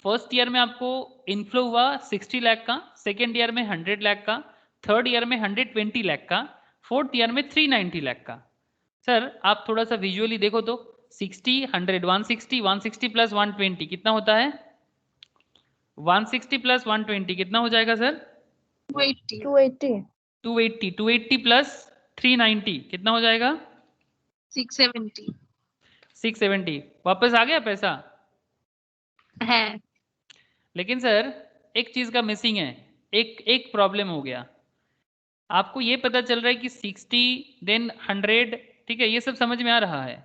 फर्स्ट ईयर में आपको इनफ्लो हुआ 60 लाख का, सेकेंड ईयर में 100 लाख का, थर्ड ईयर में 120 लाख का, फोर्थ ईयर में 390 लाख का। सर आप थोड़ा सा विजुअली देखो तो, 60 100 160 160 प्लस 120 कितना होता है? 160 प्लस 120 कितना हो जाएगा सर? 280। 280 280 प्लस 390 कितना हो जाएगा? 670। 670। वापस आ गया पैसा? है। लेकिन सर एक चीज का मिसिंग है, एक प्रॉब्लम हो गया। आपको ये पता चल रहा है कि 60 देन 100, ठीक है, ये सब समझ में आ रहा है।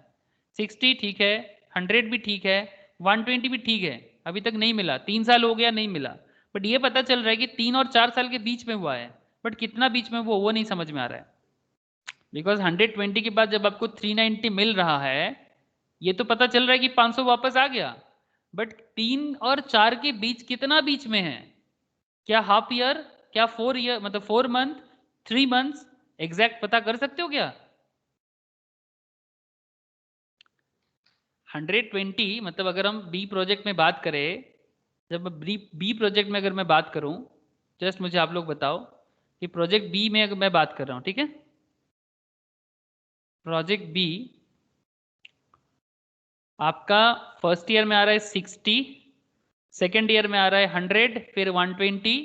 60 ठीक है, 100 भी ठीक है, 120 भी ठीक है, अभी तक नहीं मिला, 3 साल हो गया नहीं मिला। बट ये पता चल रहा है कि 3 और 4 साल के बीच में हुआ है, बट कितना बीच में वो नहीं समझ में आ रहा है। बिकॉज 120 के बाद जब आपको 390 मिल रहा है, ये तो पता चल रहा है कि 500 वापस आ गया, बट 3 और 4 के बीच कितना बीच में है? क्या हाफ ईयर, क्या 4 ईयर, मतलब 4 मंथ, 3 मंथ्स, एग्जैक्ट पता कर सकते हो क्या? 120 मतलब अगर हम बी प्रोजेक्ट में बात करें, जब बी प्रोजेक्ट में अगर मैं बात करूं, जस्ट मुझे आप लोग बताओ कि प्रोजेक्ट बी में अगर मैं बात कर रहा हूं, ठीक है, प्रोजेक्ट बी आपका फर्स्ट ईयर में आ रहा है 60, सेकेंड ईयर में आ रहा है 100, फिर 120,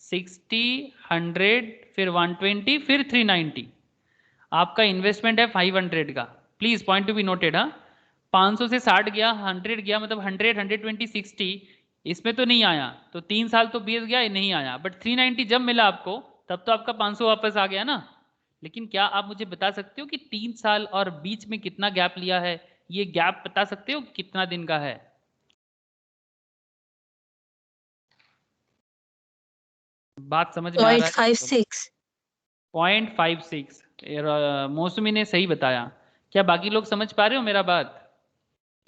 60, 100, फिर 120, फिर 390। आपका इन्वेस्टमेंट है 500 का, please point to be noted. हाँ, 500 से 60 गया, 100 गया, मतलब 100, 120, 60, इसमें तो नहीं आया, तो 3 साल तो बीत गया, नहीं आया, बट 390 जब मिला आपको तब तो आपका 500 वापस आ गया ना। लेकिन क्या आप मुझे बता सकते हो कि 3 साल और बीच में कितना गैप लिया है? ये गैप बता सकते हो कितना दिन का है? बात समझ में आ रहा है? 0.56। मौसमी ने सही बताया। क्या बाकी लोग समझ पा रहे हो मेरा बात?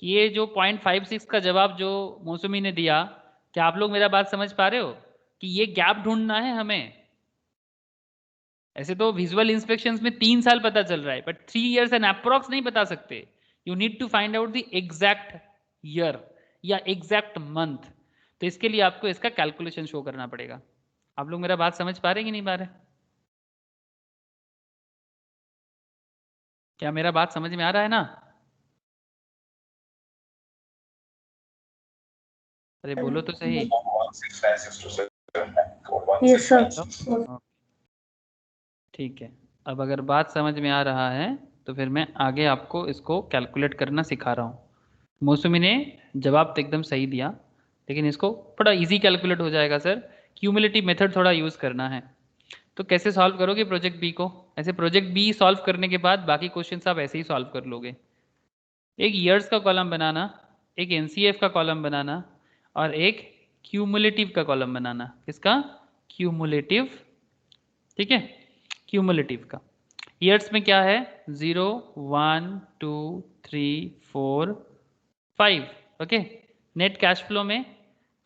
कि ये जो 0.56 का जवाब जो मौसमी ने दिया, क्या आप लोग मेरा बात समझ पा रहे हो कि ये गैप ढूंढना है हमें? ऐसे तो विजुअल इंस्पेक्शंस में 3 साल पता चल रहा है, बट 3 इयर्स एंड अप्रॉक्स नहीं बता सकते। You need to find out the exact year या एग्जैक्ट मंथ। तो इसके लिए आपको इसका कैलकुलेशन शो करना पड़ेगा। आप लोग मेरा बात समझ पा रहे कि नहीं पा रहे? क्या मेरा बात समझ में आ रहा है ना? अरे बोलो तो सही। Yes sir. हाँ, ठीक है। अब अगर बात समझ में आ रहा है तो फिर मैं आगे आपको इसको कैलकुलेट करना सिखा रहा हूँ। मौसमी ने जवाब तो एकदम सही दिया, लेकिन इसको बड़ा इजी कैलकुलेट हो जाएगा सर। क्यूमुलेटिव मेथड थोड़ा यूज़ करना है। तो कैसे सॉल्व करोगे प्रोजेक्ट बी को? ऐसे प्रोजेक्ट बी सॉल्व करने के बाद बाकी क्वेश्चन आप ऐसे ही सॉल्व कर लोगे। एक ईयर्स का कॉलम बनाना, एक एनसीएफ का कॉलम बनाना, और एक क्यूमुलेटिव का कॉलम बनाना। किसका? क्यूमुलेटिव। ठीक है, क्यूमुलेटिव का। ईयर्स में क्या है? 0 1 2 3 4 5। ओके, नेट कैश फ्लो में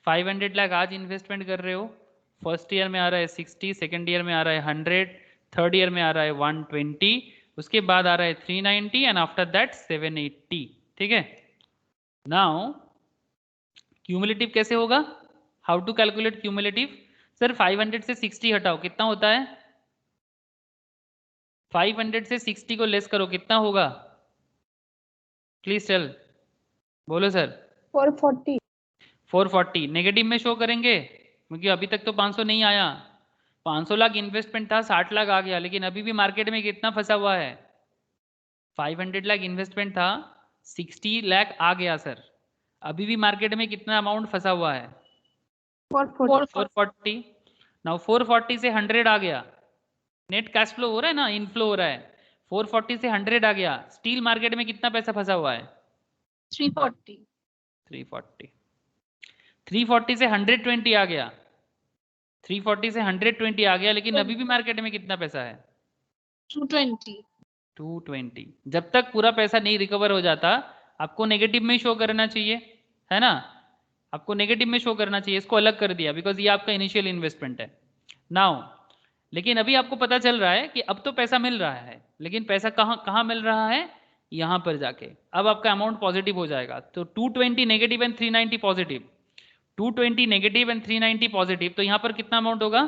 500 लाख आज इन्वेस्टमेंट कर रहे हो, फर्स्ट ईयर में आ रहा है 60, सेकेंड ईयर में आ रहा है 100, थर्ड ईयर में आ रहा है 120, उसके बाद आ रहा है 390 एंड आफ्टर दैट 780। ठीक है, नाउ क्यूमुलेटिव कैसे होगा? How to calculate cumulative? Sir 500 से 60 हटाओ, कितना होता है? 500 से 60 को लेस करो, कितना होगा? प्लीज टेल, बोलो सर। 440। 440 नेगेटिव में शो करेंगे क्योंकि अभी तक तो 500 नहीं आया। 500 लाख इन्वेस्टमेंट था, 60 लाख आ गया, लेकिन अभी भी मार्केट में कितना फंसा हुआ है? 500 लाख इन्वेस्टमेंट था, 60 लाख आ गया सर। अभी भी मार्केट में कितना अमाउंट फंसा हुआ है? 440। नाउ 440 से 100 आ गया, नेट कैश फ्लो हो रहा है ना, इनफ्लो हो रहा है। 440 से 100 आ गया, स्टील मार्केट में कितना पैसा फंसा हुआ है? 340। 340 से 120 आ गया, 340 से 120 आ गया, लेकिन अभी भी मार्केट में कितना पैसा है? 220। 220। जब तक पूरा पैसा नहीं रिकवर हो जाता आपको नेगेटिव में शो करना चाहिए, है ना? आपको नेगेटिव में शो करना चाहिए, इसको अलग कर दिया बिकॉज ये आपका इनिशियल इन्वेस्टमेंट है नाउ। लेकिन अभी आपको पता चल रहा है कि अब तो पैसा मिल रहा है, लेकिन पैसा कहाँ कहाँ मिल रहा है? यहाँ पर जाके अब आपका अमाउंट पॉजिटिव हो जाएगा। तो 220 negative and 390 positive, 220 negative and 390 positive, तो यहाँ पर कितना अमाउंट होगा?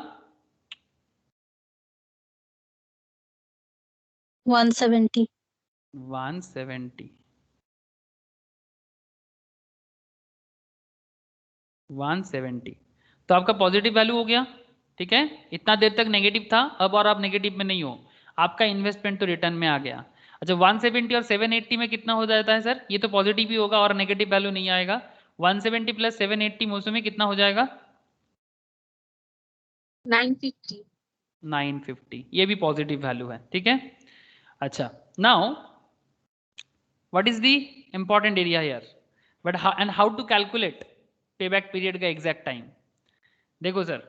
170। 170। 170 तो आपका पॉजिटिव वैल्यू हो गया, ठीक है? इतना देर तक नेगेटिव था, अब और आप नेगेटिव में नहीं हो, आपका इन्वेस्टमेंट तो रिटर्न में आ गया। अच्छा 170 और 780 में कितना हो जाता है सर? ये तो पॉजिटिव ही होगा और नेगेटिव वैल्यू नहीं आएगा। 170 प्लस 780 मौसम में कितना हो जाएगा? 950। 950, ये भी पॉजिटिव वैल्यू है, ठीक है? अच्छा now what is the important area here, but and how to calculate पे बैक पीरियड का एग्जैक्ट टाइम? देखो सर,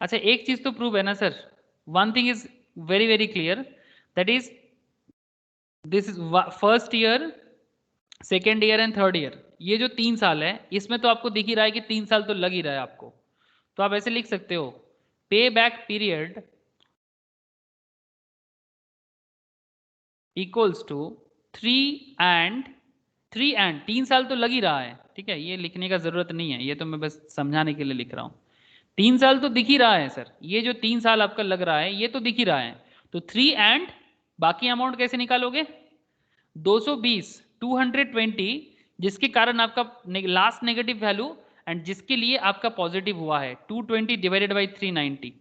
अच्छा एक चीज तो प्रूव है ना sir, one thing is very very clear, that is this is first year, second year and third year, ये जो 3 साल है इसमें तो आपको दिख ही रहा है कि 3 साल तो लग ही रहा है आपको। तो आप ऐसे लिख सकते हो, पे बैक पीरियड इक्वल्स टू 3 साल तो लग ही रहा है, ठीक है? ये लिखने का जरूरत नहीं है, ये तो मैं बस समझाने के लिए लिख रहा हूं। 3 साल तो दिख ही रहा है सर, ये जो 3 साल आपका लग रहा है ये तो दिख ही रहा है। तो 3 एंड बाकी अमाउंट कैसे निकालोगे? 220, 220, जिसके कारण आपका लास्ट नेगेटिव वैल्यू एंड जिसके लिए आपका पॉजिटिव हुआ है 220 डिवाइडेड बाई 390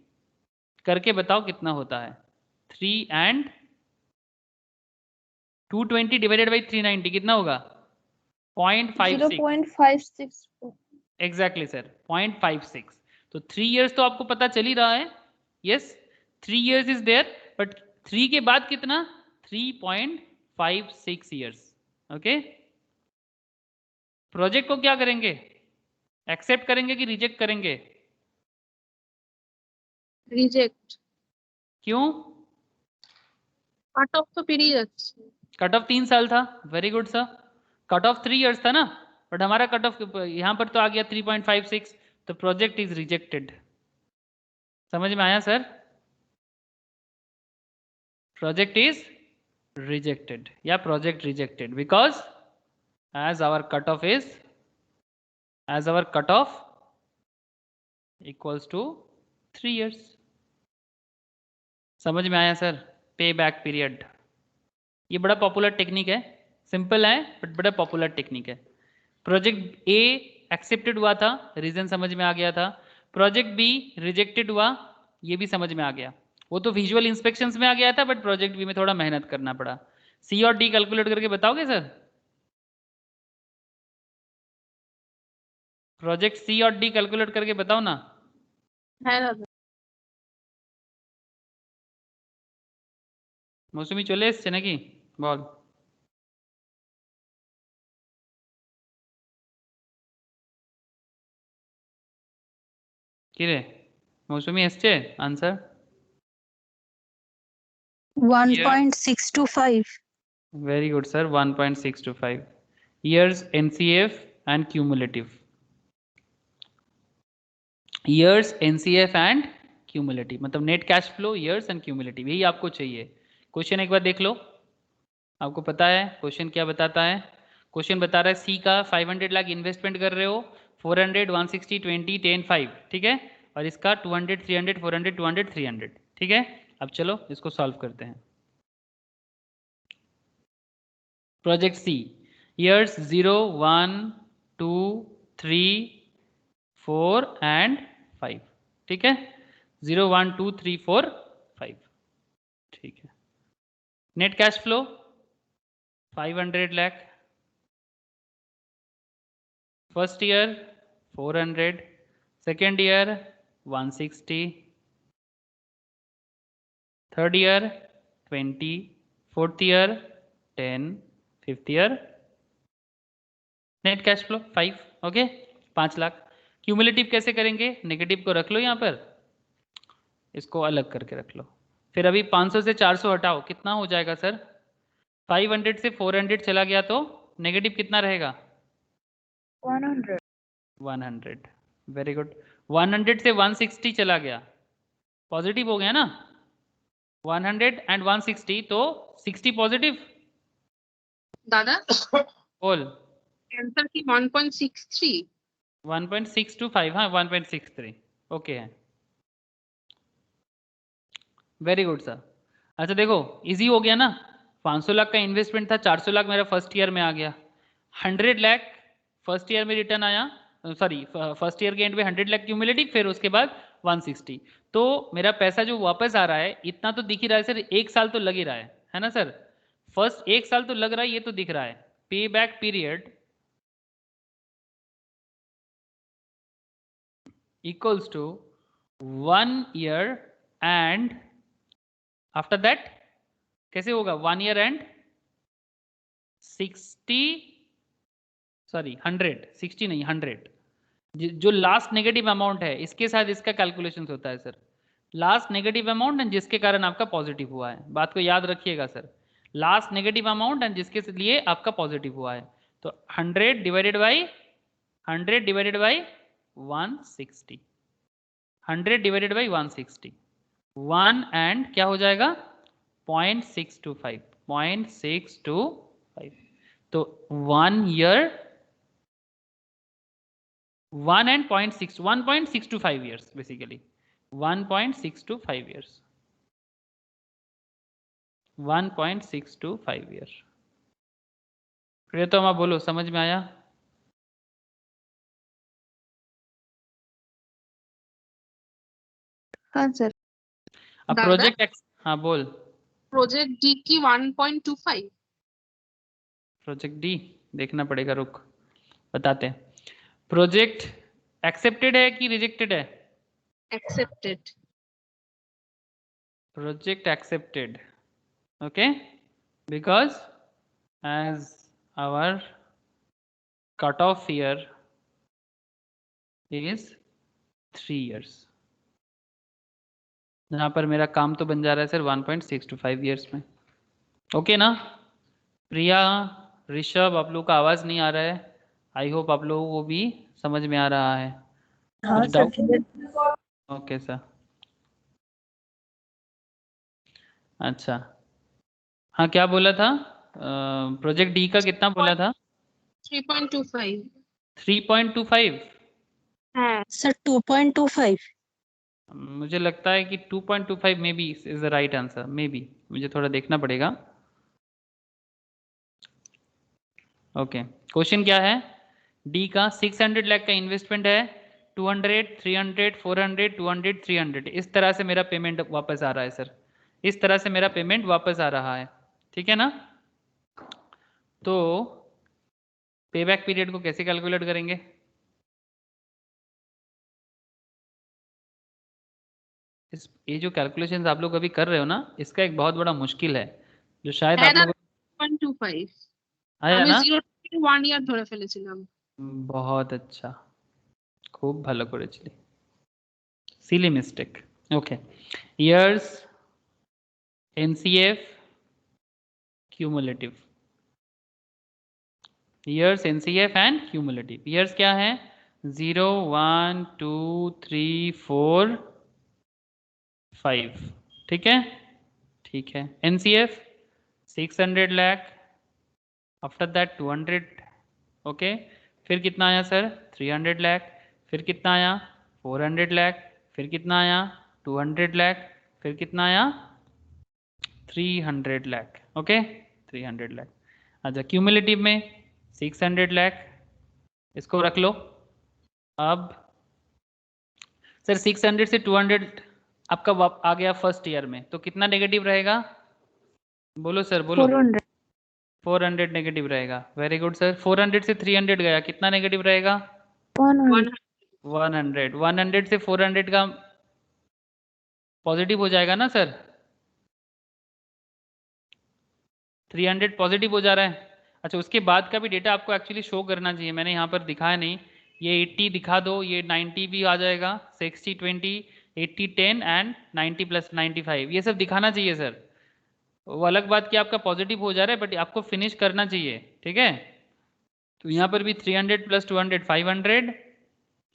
करके बताओ कितना होता है? 3 एंड 220 डिवाइडेड बाई 390 कितना होगा? 0.56। 0.56। Exactly sir, 0.56। तो 3 इयर्स तो आपको पता चल ही रहा है, yes 3 years is there, but 3 के बाद कितना? 3.56 इयर्स, ओके? प्रोजेक्ट को क्या करेंगे? एक्सेप्ट करेंगे कि रिजेक्ट करेंगे? रिजेक्ट। क्यों? कट ऑफ तो पेरिয়ে যাচ্ছে। कट ऑफ 3 साल था, very good sir. Cut off 3 years था ना, बट हमारा कट ऑफ यहां पर तो आ गया 3.56, तो प्रोजेक्ट इज रिजेक्टेड। समझ में आया सर? प्रोजेक्ट इज rejected या project rejected because as our cutoff equals to 3 years। समझ में आया सर? पे बैक पीरियड, ये बड़ा पॉपुलर टेक्निक है, सिंपल है बट बड़ा पॉपुलर टेक्निक है। प्रोजेक्ट ए एक्सेप्टेड हुआ था, रीजन समझ में आ गया था। प्रोजेक्ट बी रिजेक्टेड हुआ, ये भी समझ में आ गया। वो तो विजुअल इंस्पेक्शंस में आ गया था, बट प्रोजेक्ट बी में थोड़ा मेहनत करना पड़ा। सी और डी कैलकुलेट करके बताओगे सर? प्रोजेक्ट सी और डी कैलकुलेट करके बताओ ना। হ্যাঁ দাদা। মৌসুমি চলে এসছে নাকি? বল। কি রে মৌসুমি এসছে answer? 1.625। Very good sir, 1.625 years NCF and cumulative, years NCF and cumulative, मतलब net cash flow, years and cumulative, यही आपको चाहिए। क्वेश्चन एक बार देख लो, आपको पता है क्वेश्चन क्या बताता है? क्वेश्चन बता रहा है सी का 500 लाख इन्वेस्टमेंट कर रहे हो, 400, 160, 20, 10, 5, ठीक है, और इसका 200, 300, 400, 200, 300, ठीक है। अब चलो इसको सॉल्व करते हैं। प्रोजेक्ट सी, ईयर्स 0, 1, 2, 3, 4 एंड 5, ठीक है, 0, 1, 2, 3, 4, 5, ठीक है। Net cash flow 500 lakh, first year 400, second year 160, third year 20, fourth year 10, fifth year net cash flow 5, okay, 5 lakh. Cumulative कैसे करेंगे? नेगेटिव को रख लो यहाँ पर, इसको अलग करके रख लो। फिर अभी 500 से 400 हटाओ, कितना हो जाएगा सर? 500 से 400 चला गया तो नेगेटिव कितना रहेगा? 100। 100, वेरी गुड। 100 से 160 चला गया, पॉजिटिव हो गया ना? 100 एंड 160 तो 60 पॉजिटिव। दादा बोल। आंसर की 1.63 1.625, हाँ 1.63, ओके है, वेरी गुड सर। अच्छा देखो इजी हो गया ना, 500 लाख का इन्वेस्टमेंट था, 400 लाख मेरा फर्स्ट ईयर में आ गया, 100 लाख फर्स्ट ईयर में रिटर्न आया, सॉरी फर्स्ट ईयर के एंड में 100 लाख क्यूमुलेटिव, फिर उसके बाद 160, तो मेरा पैसा जो वापस आ रहा है इतना तो दिख ही रहा है सर, 1 साल तो लग ही रहा है ना सर? फर्स्ट 1 साल तो लग रहा है, ये तो दिख रहा है। पे back period equals to 1 year and after that कैसे होगा? 1 year and 60, सॉरी 100, 60 नहीं 100, जो लास्ट नेगेटिव अमाउंट है इसके साथ इसका कैलकुलेशन होता है sir, last negative amount and जिसके कारण आपका पॉजिटिव हुआ है, बात को याद रखिएगा sir, last negative amount and जिसके लिए आपका पॉजिटिव हुआ है, तो 100 divided by 160, 100 divided by 160, 1 and क्या हो जाएगा? 0.625, 0.625, तो 1 year 1 and 1.625 years basically, 1.625 years, 1.625 year। प्रियतमा बोलो, समझ में आया? हाँ सर। अब दादा? प्रोजेक्ट हाँ बोल। प्रोजेक्ट डी की 1.25 प्रोजेक्ट डी देखना पड़ेगा, रुक बताते हैं। प्रोजेक्ट एक्सेप्टेड है कि रिजेक्टेड है? Accepted. Project accepted, okay, because as our cutoff year is 3 years, जहाँ पर मेरा काम तो बन जा रहा है सर 1.625 years में, ओके ना? प्रिया, ऋषभ, आप लोगों का आवाज नहीं आ रहा है, आई होप आप लोगों को भी समझ में आ रहा है। हाँ कुछ सर। डाउट? ओके सर, अच्छा हाँ क्या बोला था? प्रोजेक्ट डी का कितना बोला था? 3.25 3.25। हाँ सर 2.25। मुझे लगता है कि 2.25 may be is the right answer, may be, मुझे थोड़ा देखना पड़ेगा। ओके, क्वेश्चन क्या है? डी का 600 लाख का इन्वेस्टमेंट है, 200, 300, 400, 200, 300, इस तरह से मेरा पेमेंट वापस आ रहा है सर, इस तरह से मेरा पेमेंट वापस आ रहा है, ठीक है ना? तो पे बैक पीरियड को कैसे कैलकुलेट करेंगे? ये जो कैलकुलेशन आप लोग अभी कर रहे हो ना, इसका एक बहुत बड़ा मुश्किल है जो शायद आप लोग 1.25 आया আমি ना। 0 থেকে 1 ইয়ার ধরে ফেলেছিলাম। बहुत अच्छा, खूब ভালো করেছিলি, silly mistake, okay, years NCF cumulative, years NCF and cumulative, years क्या है? 0, 1, 2, 3, 4, 5, ठीक है, ठीक है। NCF 600 lakh, after that 200 okay, फिर कितना आया सर 300 लाख, फिर कितना आया 400 लाख, फिर कितना आया 200 लाख, फिर कितना आया 300 लाख। ओके 300 लाख। अच्छा क्यूमुलेटिव में 600 लाख, इसको रख लो। अब सर 600 से 200 आपका आ गया फर्स्ट ईयर में, तो कितना नेगेटिव रहेगा? बोलो सर बोलो। 400. 400 नेगेटिव रहेगा। Very good sir. 400 से 300 गया, कितना नेगेटिव रहेगा? 100. 100. 100 से 400 का पॉजिटिव हो जाएगा ना सर? 300 पॉजिटिव हो जा रहा है। अच्छा उसके बाद का भी डेटा आपको एक्चुअली शो करना चाहिए, मैंने यहाँ पर दिखाया नहीं। ये 80 दिखा दो, ये 90 भी आ जाएगा, 60 20 80 10 एंड 90 प्लस 95, ये सब दिखाना चाहिए सर। वो अलग बात कि आपका पॉजिटिव हो जा रहा है, बट आपको फिनिश करना चाहिए, ठीक है। तो यहाँ पर भी 300 प्लस 200 500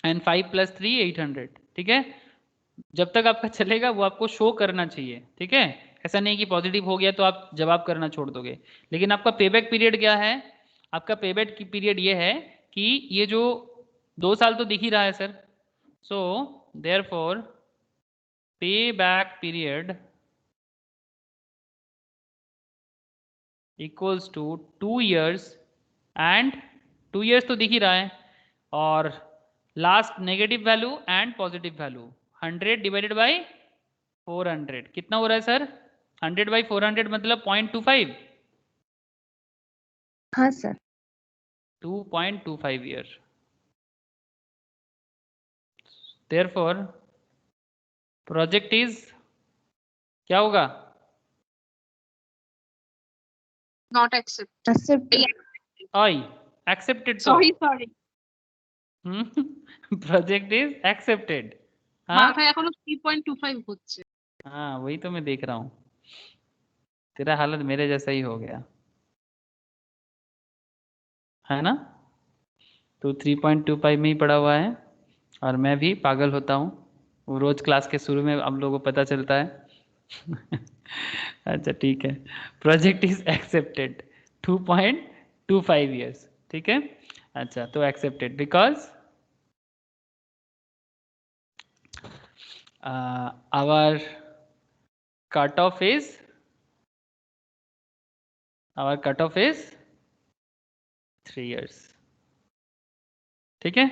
एंड 5 प्लस 3 800, ठीक है। जब तक आपका चलेगा वो आपको शो करना चाहिए, ठीक है। ऐसा नहीं कि पॉजिटिव हो गया तो आप जवाब करना छोड़ दोगे। लेकिन आपका पेबैक पीरियड क्या है? आपका पेबैक की पीरियड ये है कि ये जो 2 साल तो दिख ही रहा है सर, सो देयरफॉर पे back period equals to 2 years and 2 years तो दिख ही रहा है, और last negative value and positive value 100 divided by 400 कितना हो रहा है सर? 100 बाई 400 मतलब 0.25, हाँ sir. 2.25 year. Therefore project is क्या होगा? Not accept. Accepted. I accepted तो Sorry. Project is accepted. हाँ মাথায় এখনো 3.25 হচ্ছে। हाँ वही तो मैं देख रहा हूँ, तेरा हालत मेरे जैसा ही हो गया है ना। तो 3.25 में ही पड़ा हुआ है, और मैं भी पागल होता हूँ, वो रोज क्लास के शुरू में हम लोगों को पता चलता है अच्छा ठीक है, प्रोजेक्ट इज एक्सेप्टेड 2.25 ईयर्स, ठीक है। अच्छा तो accepted because our cut off is 3 years, ठीक है।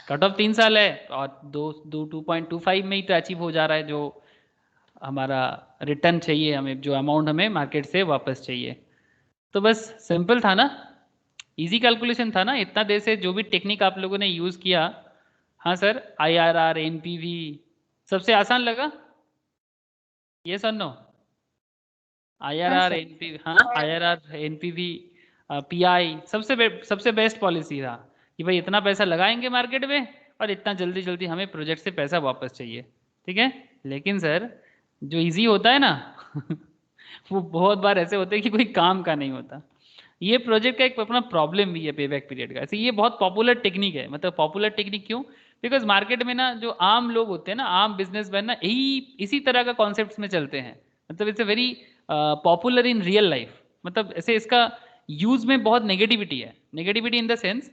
कट ऑफ 3 साल है और 2.25 में ही तो अचीव हो जा रहा है जो हमारा रिटर्न चाहिए हमें, जो अमाउंट हमें मार्केट से वापस चाहिए। तो बस सिंपल था ना, इजी कैलकुलेशन था ना, इतना देर से जो भी टेक्निक आप लोगों ने यूज़ किया। हाँ सर IRR NPV सबसे आसान लगा, ये सर नो? हाँ IRR सर. NPV, हाँ IRR NPV PI सबसे बेस्ट पॉलिसी था कि भाई इतना पैसा लगाएंगे मार्केट में और इतना जल्दी जल्दी हमें प्रोजेक्ट से पैसा वापस चाहिए, ठीक है। लेकिन सर जो इजी होता है ना वो बहुत बार ऐसे होते हैं कि कोई काम का नहीं होता। ये प्रोजेक्ट का एक अपना प्रॉब्लम भी है पेबैक पीरियड का। ऐसे ये बहुत पॉपुलर टेक्निक है, मतलब पॉपुलर टेक्निक क्यों? बिकॉज मार्केट में ना जो आम लोग होते हैं ना, आम बिजनेसमैन ना, यही इसी तरह का कॉन्सेप्ट में चलते हैं। मतलब it's a very popular in real life, मतलब ऐसे इसका यूज में बहुत नेगेटिविटी है। नेगेटिविटी इन द सेंस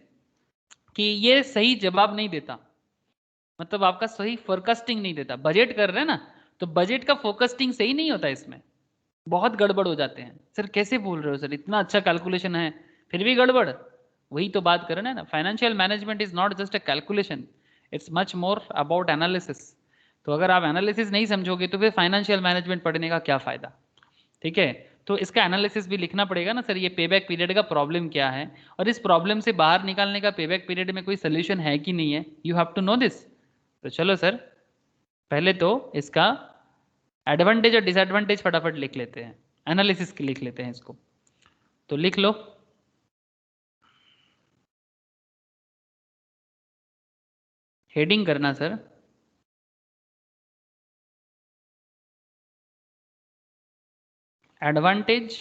कि ये सही जवाब नहीं देता, मतलब आपका सही फोरकास्टिंग नहीं देता। बजट कर रहे हैं ना, तो बजट का फोकस्टिंग सही नहीं होता, इसमें बहुत गड़बड़ हो जाते हैं। सर कैसे बोल रहे हो सर, इतना अच्छा कैलकुलेशन है फिर भी गड़बड़? वही तो बात कर रहे हैं ना, financial management is not just a calculation, it's much more about analysis. तो अगर आप एनालिसिस नहीं समझोगे तो फिर फाइनेंशियल मैनेजमेंट पढ़ने का क्या फायदा, ठीक है। तो इसका एनालिसिस भी लिखना पड़ेगा ना सर, ये पेबैक पीरियड का प्रॉब्लम क्या है, और इस प्रॉब्लम से बाहर निकालने का पेबैक पीरियड में कोई सोल्यूशन है कि नहीं है, you have to know this. तो चलो सर पहले तो इसका एडवांटेज और डिसएडवांटेज फटाफट लिख लेते हैं, एनालिसिस लिख लेते हैं इसको। तो लिख लो, हेडिंग करना sir, advantage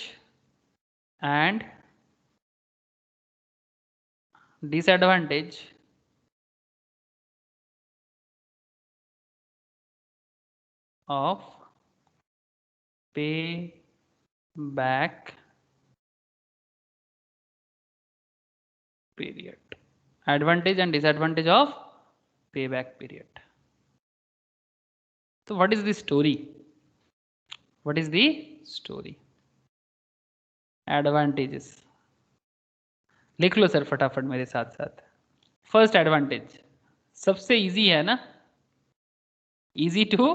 and disadvantage of pay back period. Advantage and disadvantage of payback period. So what is the story? What is the story? Advantages. लिख लो सर फटाफट मेरे साथ साथ. फर्स्ट एडवांटेज सबसे इजी है ना, इजी टू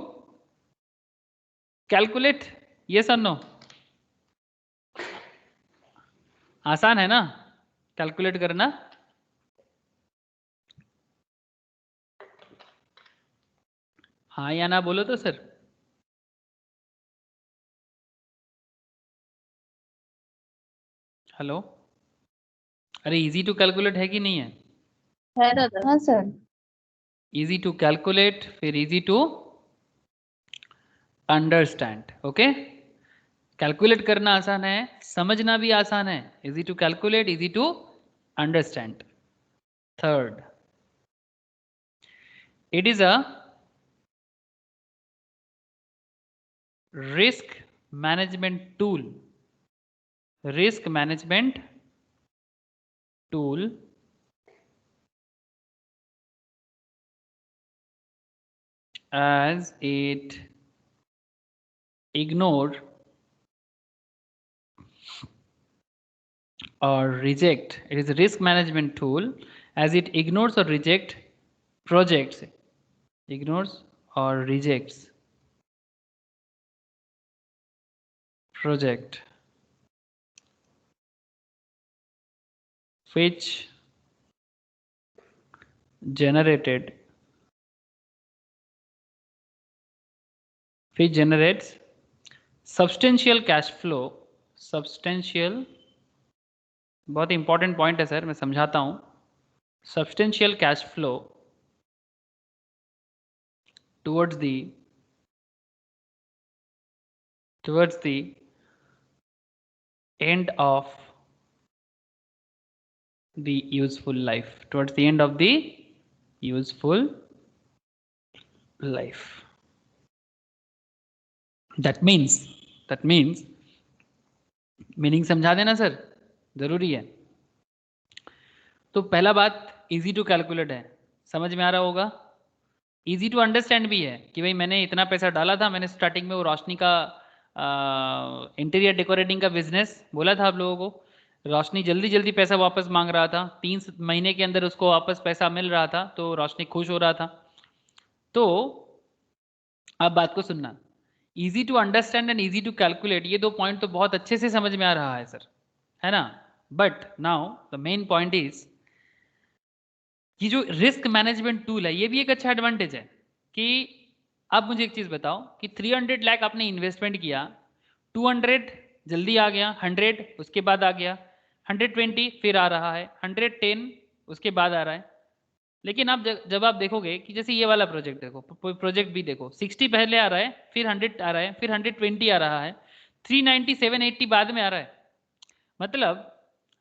कैलकुलेट, यस और no? आसान है ना कैलकुलेट करना? हाँ या ना बोलो तो सर. हेलो, अरे इजी टू कैलकुलेट है कि नहीं है? है दादा. हाँ सर. इजी टू कैलकुलेट, फिर easy to understand. Okay, calculate करना आसान है, समझना भी आसान है. Easy to calculate, easy to understand. Third, it is a risk management tool. Risk management tool as it ignore or reject. It is a risk management tool as it ignores or reject projects. Ignores or rejects project which generates substantial cash flow. Substantial, बहुत important point है sir, मैं समझाता हूं. Substantial cash flow towards the end of the useful life. Towards the end of the useful life. That means meaning समझा देना sir, जरूरी है. तो पहला बात इजी टू कैलकुलेट है, समझ में आ रहा होगा. इजी टू अंडरस्टैंड भी है कि भाई मैंने इतना पैसा डाला था, मैंने स्टार्टिंग में वो रोशनी का इंटीरियर डेकोरेटिंग का बिजनेस बोला था आप लोगों को. रोशनी जल्दी जल्दी पैसा वापस मांग रहा था, 3 महीने के अंदर उसको वापस पैसा मिल रहा था, तो रोशनी खुश हो रहा था. तो अब बात को सुनना, easy to understand and easy to calculate, ये 2 पॉइंट तो बहुत अच्छे से समझ में आ रहा है सर, है ना. But now the main point is कि जो रिस्क मैनेजमेंट टूल है ये भी एक अच्छा एडवांटेज है. कि अब मुझे एक चीज बताओ कि 300 लाख आपने इन्वेस्टमेंट किया, 200 जल्दी आ गया, 100 उसके बाद आ गया, 120 फिर आ रहा है, 110 उसके बाद आ रहा है. लेकिन आप जब आप देखोगे कि जैसे ये वाला प्रोजेक्ट देखो, प्रोजेक्ट भी देखो, 60 पहले आ रहा है, फिर 100 आ रहा है, फिर 120 आ रहा है, 390 780 बाद में आ रहा है. मतलब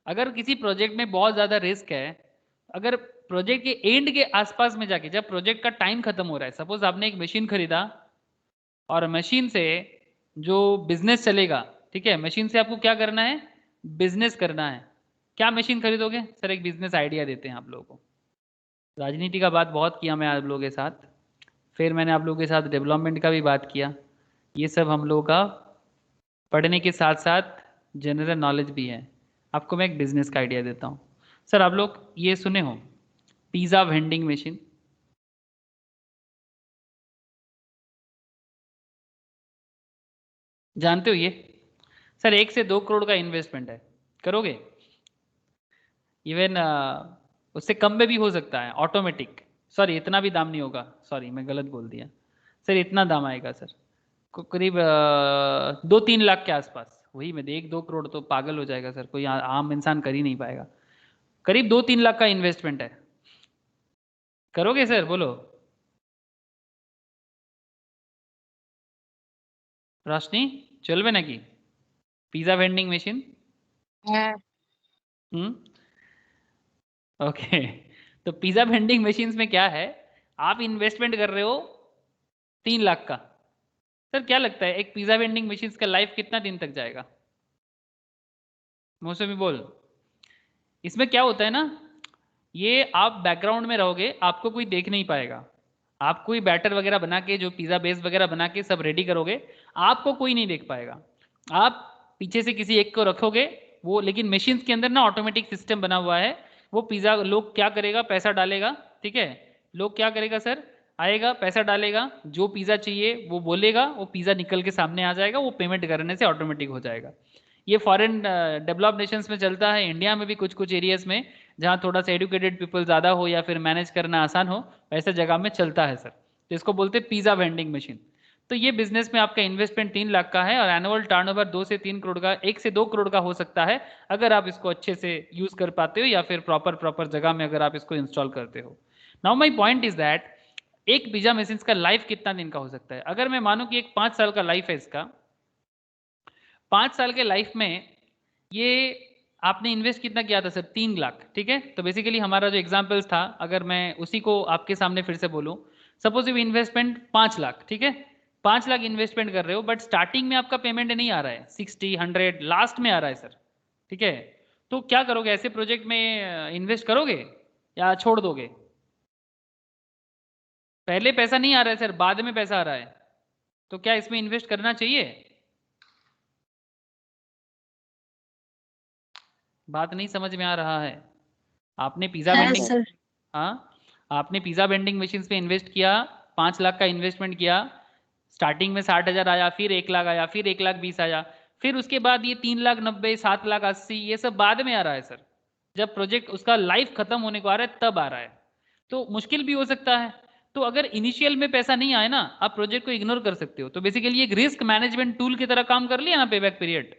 अगर किसी प्रोजेक्ट में बहुत ज्यादा रिस्क है, अगर प्रोजेक्ट के एंड के आसपास में जाके जब प्रोजेक्ट का टाइम खत्म हो रहा है, सपोज आपने एक मशीन खरीदा और मशीन से जो बिजनेस चलेगा, ठीक है, मशीन से आपको क्या करना है, बिजनेस करना है. क्या मशीन खरीदोगे सर? एक बिजनेस आइडिया देते हैं आप लोगों को. राजनीति का बात बहुत किया मैं आप लोगों के साथ, फिर मैंने आप लोगों के साथ डेवलपमेंट का भी बात किया. ये सब हम लोगों का पढ़ने के साथ साथ जनरल नॉलेज भी है. आपको मैं एक बिजनेस का आइडिया देता हूँ. सर आप लोग ये सुने हो पिज़्ज़ा वेंडिंग मशीन? जानते हो ये? सर 1 से 2 करोड़ का इन्वेस्टमेंट है, करोगे? इवन उससे कम में भी हो सकता है, ऑटोमेटिक. सॉरी इतना भी दाम नहीं होगा, सॉरी मैं गलत बोल दिया सर, इतना दाम आएगा सर, करीब 2-3 लाख के आसपास. वही मैं 1-2 करोड़ तो पागल हो जाएगा सर, कोई आम इंसान कर ही नहीं पाएगा. करीब 2-3 लाख का इन्वेस्टमेंट है, करोगे सर? बोलो. रोशनी चलবে নাকি पिज़्ज़ा वेंडिंग मशीन? ओके. तो पिज़्ज़ा वेंडिंग मशीन्स में क्या है, आप इन्वेस्टमेंट कर रहे हो 3 लाख का. सर क्या लगता है एक पिज़्ज़ा वेंडिंग मशीन्स का लाइफ कितना दिन तक जाएगा? मौसमी बोल. इसमें क्या होता है ना ये आप बैकग्राउंड में रहोगे, आपको कोई देख नहीं पाएगा। आप कोई बैटर वगैरह बना के, जो पिज़्ज़ा बेस वगैरह बना के सब रेडी करोगे, आपको कोई नहीं देख पाएगा। आप पीछे से किसी एक को रखोगे वो, लेकिन मशीन्स के अंदर ना ऑटोमेटिक सिस्टम बना हुआ है। वो पिज़्ज़ा लोग क्या करेगा, पैसा डालेगा, ठीक है, लोग क्या करेगा सर, आएगा पैसा डालेगा, जो पिज़्ज़ा चाहिए वो बोलेगा, वो पिज़्ज़ा निकल के सामने आ जाएगा, वो पेमेंट करने से ऑटोमेटिक हो जाएगा। ये फॉरेन डेवलप नेशंस में चलता है, इंडिया में भी कुछ कुछ एरियाज में जहाँ थोड़ा सा एडुकेटेड पीपल ज़्यादा हो या फिर मैनेज करना आसान हो, ऐसे जगह में चलता है सर। तो इसको बोलते हैं पिज़्ज़ा वेंडिंग मशीन। तो ये बिजनेस में आपका इन्वेस्टमेंट 3 लाख का है और एनुअल टर्नओवर 2 से 3 करोड़ का, 1 से 2 करोड़ का हो सकता है, अगर आप इसको अच्छे से यूज कर पाते हो या फिर प्रॉपर जगह में अगर आप इसको इंस्टॉल करते हो। Now my point is that एक पिज़्ज़ा मशीन का लाइफ कितना दिन का हो सकता है? अगर मैं मानूं कि एक 5 साल का लाइफ है इसका, 5 साल के लाइफ में ये आपने इन्वेस्ट कितना किया था सर? 3 लाख, ठीक है। तो बेसिकली हमारा जो एग्जाम्पल्स था, अगर मैं उसी को आपके सामने फिर से बोलूं, सपोज यू इन्वेस्टमेंट 5 लाख, ठीक है, 5 लाख इन्वेस्टमेंट कर रहे हो, बट स्टार्टिंग में आपका पेमेंट नहीं आ रहा है, 60, 100 लास्ट में आ रहा है सर, ठीक है। तो क्या करोगे, ऐसे प्रोजेक्ट में इन्वेस्ट करोगे या छोड़ दोगे? पहले पैसा नहीं आ रहा है सर, बाद में पैसा आ रहा है, तो क्या इसमें इन्वेस्ट करना चाहिए? बात नहीं समझ में आ रहा है। आपने पिज़्ज़ा है वेंडिंग, सर। हाँ, आपने पिज़्ज़ा वेंडिंग मशीन पे इन्वेस्ट किया, 5 लाख का इन्वेस्टमेंट किया, स्टार्टिंग में 60,000 आया, फिर 1 लाख आया, फिर 1,20,000 आया, फिर उसके बाद ये 3,90,000, 7,80,000, ये सब बाद में आ रहा है सर। जब प्रोजेक्ट उसका लाइफ खत्म होने को आ रहा है तब आ रहा है, तो मुश्किल भी हो सकता है। तो अगर इनिशियल में पैसा नहीं आए ना, आप प्रोजेक्ट को इग्नोर कर सकते हो। तो बेसिकली एक रिस्क मैनेजमेंट टूल की तरह काम कर लिया ना पेबैक पीरियड,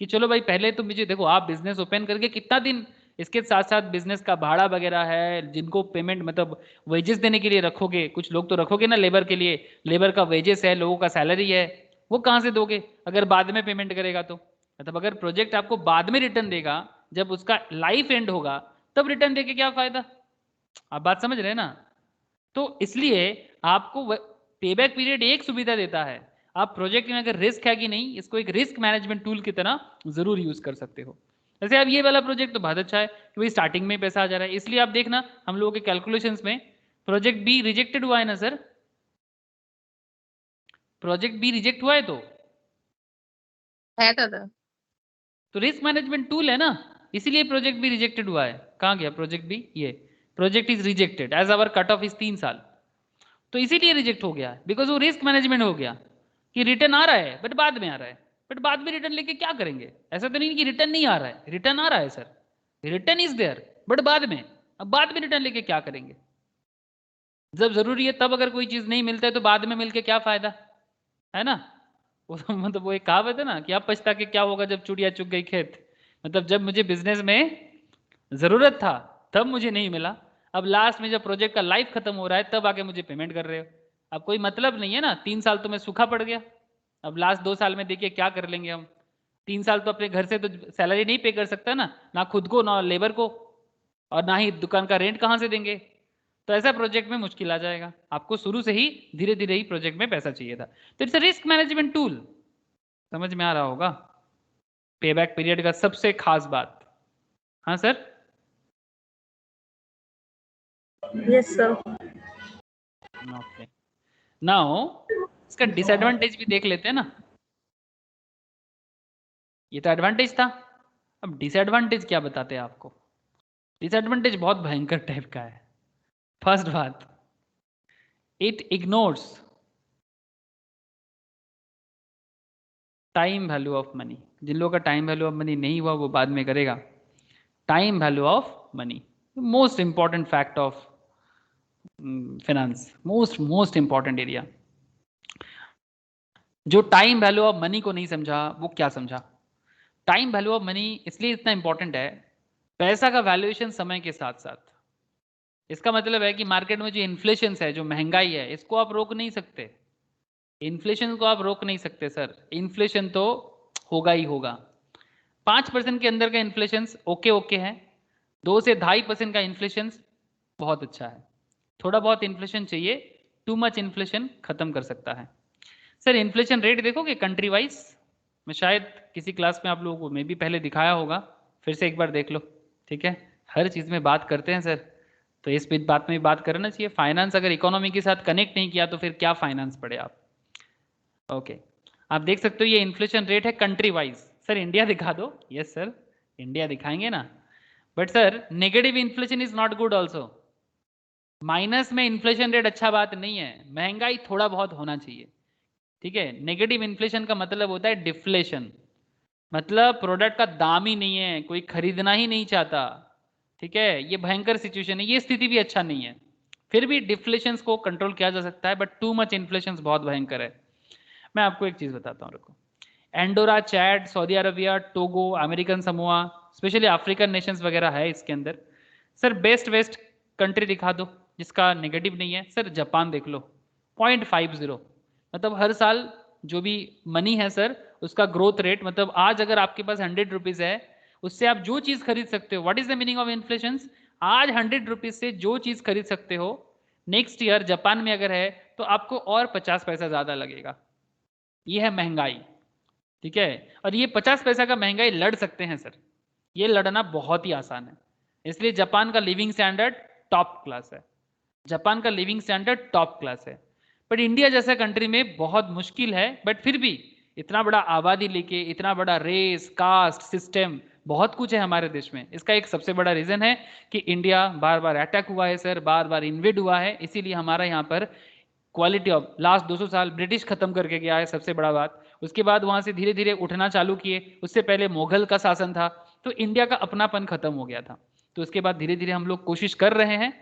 कि चलो भाई पहले तो मुझे देखो, आप बिजनेस ओपन करके कितना दिन इसके साथ साथ बिजनेस का भाड़ा वगैरह है, जिनको पेमेंट मतलब वेजेस देने के लिए रखोगे, कुछ लोग तो रखोगे ना लेबर के लिए, लेबर का वेजेस है, लोगों का सैलरी है, वो कहाँ से दोगे अगर बाद में पेमेंट करेगा तो? मतलब अगर प्रोजेक्ट आपको बाद में रिटर्न देगा, जब उसका लाइफ एंड होगा, तब रिटर्न देके क्या फायदा? आप बात समझ रहे हैं ना? तो इसलिए आपको पेबैक पीरियड एक सुविधा देता है। आप प्रोजेक्ट में अगर रिस्क है कि नहीं, इसको एक रिस्क मैनेजमेंट टूल की तरह जरूर यूज कर सकते हो। जैसे अब ये वाला प्रोजेक्ट तो बहुत अच्छा है कि भाई स्टार्टिंग में पैसा आ जा रहा है, इसलिए आप देखना हम लोगों के कैलकुलेशंस में प्रोजेक्ट बी रिजेक्टेड हुआ है ना सर, प्रोजेक्ट बी रिजेक्ट हुआ है तो है दादा। तो रिस्क मैनेजमेंट टूल है ना, इसीलिए प्रोजेक्ट बी रिजेक्टेड हुआ है। कहाँ गया प्रोजेक्ट बी? ये project is rejected as our cut off is 3 साल, तो इसीलिए रिजेक्ट हो गया, बिकॉज वो रिस्क मैनेजमेंट हो गया कि रिटर्न आ रहा है बट बाद में आ रहा है, बट बाद में रिटर्न लेके क्या करेंगे? ऐसा तो नहीं कि रिटर्न नहीं आ रहा है, रिटर्न आ रहा है sir, return is there, but बाद में, अब बाद में रिटर्न लेके क्या करेंगे? जब जरूरी है तब अगर कोई चीज नहीं मिलता है तो बाद में मिलके क्या फायदा, है ना? वो तो मतलब वो एक कहावत है ना कि अब पछता के क्या होगा जब चुड़िया चुग गई खेत। मतलब जब मुझे बिजनेस में जरूरत था तब मुझे नहीं मिला, अब लास्ट में जब प्रोजेक्ट का लाइफ खत्म हो रहा है तब आके मुझे पेमेंट कर रहे हो। अब कोई मतलब नहीं है ना, 3 साल तो मैं सूखा पड़ गया, अब लास्ट 2 साल में देखिए क्या कर लेंगे हम। 3 साल तो अपने घर से तो सैलरी नहीं पे कर सकता ना खुद को ना लेबर को, और ना ही दुकान का रेंट कहाँ से देंगे। तो ऐसा प्रोजेक्ट में मुश्किल आ जाएगा, आपको शुरू से ही धीरे धीरे ही प्रोजेक्ट में पैसा चाहिए था। तो इट्स रिस्क मैनेजमेंट टूल, समझ में आ रहा होगा पेबैक पीरियड का सबसे खास बात। हाँ sir, yes sir. Okay, now इसका डिसएडवांटेज भी देख लेते हैं ना। ये तो एडवांटेज था, अब डिसएडवांटेज क्या बताते हैं आपको। डिसएडवांटेज बहुत भयंकर टाइप का है। फर्स्ट बात, it ignores time value of money. जिन लोगों का टाइम वैल्यू ऑफ मनी नहीं हुआ वो बाद में करेगा। Time value of money, most important fact of finance, most important area. जो टाइम वैल्यू ऑफ मनी को नहीं समझा वो क्या समझा? टाइम वैल्यू ऑफ मनी इसलिए इतना इंपॉर्टेंट है, पैसा का वैल्यूएशन समय के साथ साथ, इसका मतलब है कि मार्केट में जो इन्फ्लेशन है, जो महंगाई है, इसको आप रोक नहीं सकते। इन्फ्लेशन को आप रोक नहीं सकते सर, इन्फ्लेशन तो होगा ही होगा। 5% के अंदर का इन्फ्लेशन ओके ओके है, 2 से 2.5% का इन्फ्लेशन बहुत अच्छा है। थोड़ा बहुत इन्फ्लेशन चाहिए, टू मच इन्फ्लेशन खत्म कर सकता है। सर इन्फ्लेशन रेट देखोगे कंट्री वाइज, मैं शायद किसी क्लास में आप लोगों को मैं भी पहले दिखाया होगा, फिर से एक बार देख लो, ठीक है। हर चीज़ में बात करते हैं सर, तो इस बात में बात करना चाहिए। फाइनेंस अगर इकोनॉमी के साथ कनेक्ट नहीं किया तो फिर क्या फाइनेंस पढ़े आप। ओके, आप देख सकते हो ये इन्फ्लेशन रेट है कंट्री वाइज। सर इंडिया दिखा दो। यस सर, इंडिया दिखाएंगे ना, but sir negative inflation is not good also. Minus में इन्फ्लेशन रेट अच्छा बात नहीं है, महंगाई थोड़ा बहुत होना चाहिए, ठीक है। नेगेटिव इन्फ्लेशन का मतलब होता है डिफ्लेशन, मतलब प्रोडक्ट का दाम ही नहीं है, कोई खरीदना ही नहीं चाहता, ठीक है। ये भयंकर सिचुएशन है, ये स्थिति भी अच्छा नहीं है। फिर भी डिफ्लेशन को कंट्रोल किया जा सकता है, बट टू मच इन्फ्लेशन बहुत भयंकर है। मैं आपको एक चीज बताता हूँ, रुको। Andorra, Chad, Saudi Arabia, Togo, American Samoa, specially African Nations वगैरह है इसके अंदर। सर बेस्ट वेस्ट कंट्री दिखा दो जिसका नेगेटिव नहीं है। सर जापान देख लो, 0.50, मतलब हर साल जो भी मनी है सर उसका ग्रोथ रेट, मतलब आज अगर आपके पास 100 रुपीज है, उससे आप जो चीज खरीद सकते हो। What is the meaning of inflation? आज 100 रुपीज से जो चीज खरीद सकते हो, नेक्स्ट ईयर जापान में अगर है तो आपको और 50 पैसा ज्यादा लगेगा। ये है महंगाई, ठीक है। और ये 50 पैसा का महंगाई लड़ सकते हैं सर, ये लड़ना बहुत ही आसान है। इसलिए जापान का लिविंग स्टैंडर्ड टॉप क्लास है, जापान का लिविंग स्टैंडर्ड टॉप क्लास है। बट इंडिया जैसा कंट्री में बहुत मुश्किल है, बट फिर भी इतना बड़ा आबादी लेके, इतना बड़ा रेस, कास्ट सिस्टम, बहुत कुछ है हमारे देश में। इसका एक सबसे बड़ा रीजन है कि इंडिया बार बार अटैक हुआ है सर, बार बार इन्वेड हुआ है, इसीलिए हमारा यहाँ पर क्वालिटी ऑफ लास्ट 200 साल ब्रिटिश खत्म करके गया है, सबसे बड़ा बात। उसके बाद वहां से धीरे धीरे उठना चालू किए, उससे पहले मुगल का शासन था, तो इंडिया का अपनापन खत्म हो गया था। तो उसके बाद धीरे धीरे हम लोग कोशिश कर रहे हैं,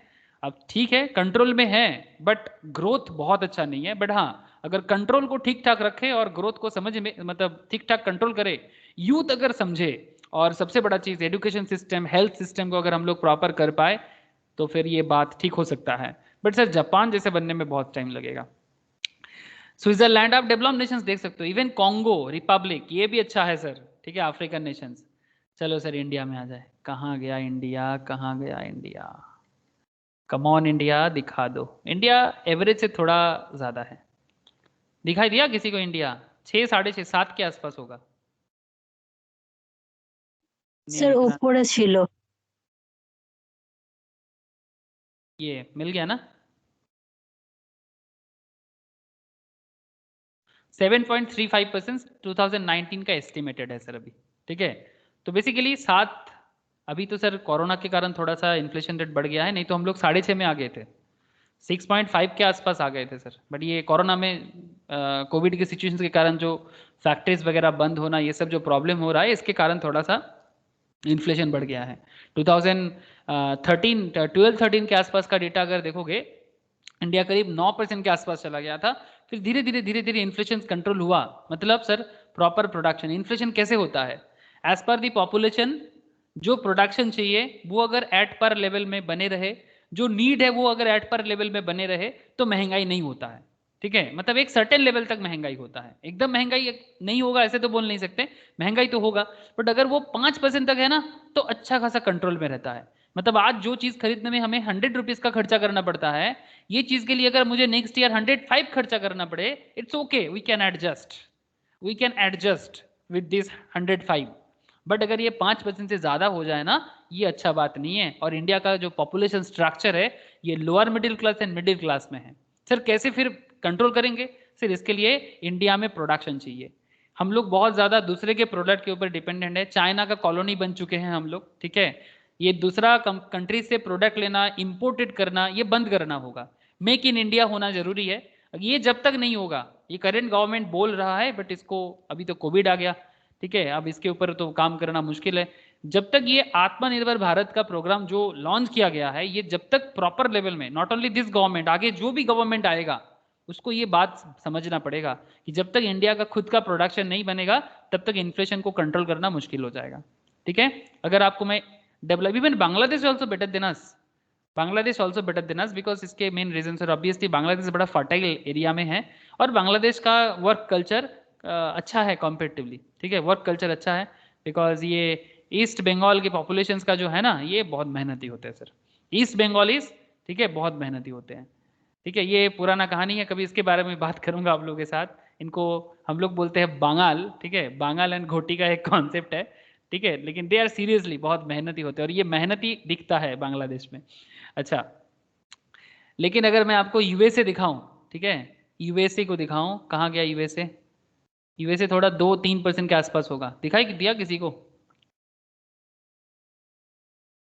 अब ठीक है कंट्रोल में है, बट ग्रोथ बहुत अच्छा नहीं है। बट हाँ, अगर कंट्रोल को ठीक ठाक रखे और ग्रोथ को समझ में, मतलब ठीक ठाक कंट्रोल करे, यूथ अगर समझे, और सबसे बड़ा चीज एजुकेशन सिस्टम, हेल्थ सिस्टम को अगर हम लोग प्रॉपर कर पाए तो फिर ये बात ठीक हो सकता है। बट सर जापान जैसे बनने में बहुत टाइम लगेगा। स्विट्जरलैंड, आप डेवलप्ड नेशंस देख सकते हो, इवन कॉन्गो रिपब्लिक, ये भी अच्छा है सर, ठीक है, अफ्रीकन नेशंस। चलो सर इंडिया में आ जाए, कहाँ गया इंडिया, कहाँ गया इंडिया, कमॉन इंडिया दिखा दो। इंडिया एवरेज से थोड़ा ज्यादा है, दिखाई दिया किसी को इंडिया? 6, 6.5, 7 के आसपास होगा। স্যার উপরে ছিল। ये मिल गया ना? 7.35% 2019 का एस्टिमेटेड है सर अभी, ठीक है। तो बेसिकली 7, अभी तो सर कोरोना के कारण थोड़ा सा इन्फ्लेशन रेट बढ़ गया है, नहीं तो हम लोग 6.5 में आ गए थे, 6.5 के आसपास आ गए थे सर। बट ये कोरोना में कोविड के सिचुएशन के कारण जो फैक्ट्रीज वगैरह बंद होना, ये सब जो प्रॉब्लम हो रहा है, इसके कारण थोड़ा सा इन्फ्लेशन बढ़ गया है। 2013 के आसपास का डेटा अगर देखोगे, इंडिया करीब 9% के आसपास चला गया था। फिर धीरे धीरे इन्फ्लेशन कंट्रोल हुआ। मतलब सर प्रॉपर प्रोडक्शन, इन्फ्लेशन कैसे होता है? एज पर दी पॉपुलेशन, जो प्रोडक्शन चाहिए वो अगर एट पर लेवल में बने रहे, जो नीड है वो अगर एट पर लेवल में बने रहे, तो महंगाई नहीं होता है, ठीक है। मतलब एक सर्टेन लेवल तक महंगाई होता है, एकदम महंगाई नहीं होगा ऐसे तो बोल नहीं सकते, महंगाई तो होगा, बट अगर वो 5% तक है ना, तो अच्छा खासा कंट्रोल में रहता है। मतलब आज जो चीज खरीदने में हमें 100 रुपीज का खर्चा करना पड़ता है, ये चीज के लिए अगर मुझे नेक्स्ट ईयर 105 खर्चा करना पड़े, it's okay, we can adjust, we can adjust with this 105। But अगर ये 5% से ज्यादा हो जाए ना, ये अच्छा बात नहीं है। और इंडिया का जो पॉपुलेशन स्ट्रक्चर है, ये lower middle class and middle class में है। सर कैसे फिर कंट्रोल करेंगे? सिर्फ इसके लिए इंडिया में प्रोडक्शन चाहिए। हम लोग बहुत ज्यादा दूसरे के प्रोडक्ट के ऊपर डिपेंडेंट है, चाइना का कॉलोनी बन चुके हैं हम लोग, ठीक है। ये दूसरा कंट्री से प्रोडक्ट लेना, इंपोर्टेड करना, ये बंद करना होगा। मेक इन इंडिया होना जरूरी है। ये जब तक नहीं होगा, ये करेंट गवर्नमेंट बोल रहा है, बट इसको अभी तो कोविड आ गया, ठीक है, अब इसके ऊपर तो काम करना मुश्किल है। जब तक ये आत्मनिर्भर भारत का प्रोग्राम जो लॉन्च किया गया है, ये जब तक प्रॉपर लेवल में, नॉट ओनली दिस गवर्नमेंट, आगे जो भी गवर्नमेंट आएगा उसको ये बात समझना पड़ेगा कि जब तक इंडिया का खुद का प्रोडक्शन नहीं बनेगा, तब तक इन्फ्लेशन को कंट्रोल करना मुश्किल हो जाएगा, ठीक है। अगर आपको मैं develop, even Bangladesh also better than us, Bangladesh also better than us, because इसके main reason sir obviously Bangladesh बड़ा फर्टाइल एरिया में है, और बांग्लादेश का वर्क कल्चर अच्छा है कंपेरेटिवली, ठीक है, वर्क कल्चर अच्छा है। बिकॉज ये ईस्ट बंगाल के पॉपुलेशन का जो है ना, ये बहुत मेहनती होते हैं सर, ईस्ट बंगालीज, ठीक है, बहुत मेहनती होते हैं, ठीक है। ये पुराना कहानी है, कभी इसके बारे में बात करूंगा आप लोगों के साथ। इनको हम लोग बोलते हैं बांगाल, ठीक है, बांगाल एंड घोटी का एक कॉन्सेप्ट है, ठीक है, लेकिन दे आर सीरियसली बहुत मेहनती होते हैं, और ये मेहनती दिखता है बांग्लादेश में। अच्छा, लेकिन अगर मैं आपको यूएसए दिखाऊं, ठीक है, यूएसए को दिखाऊं, कहाँ गया यूएसए? यूएसए थोड़ा 2-3% के आसपास होगा, दिखाई दिया किसी को?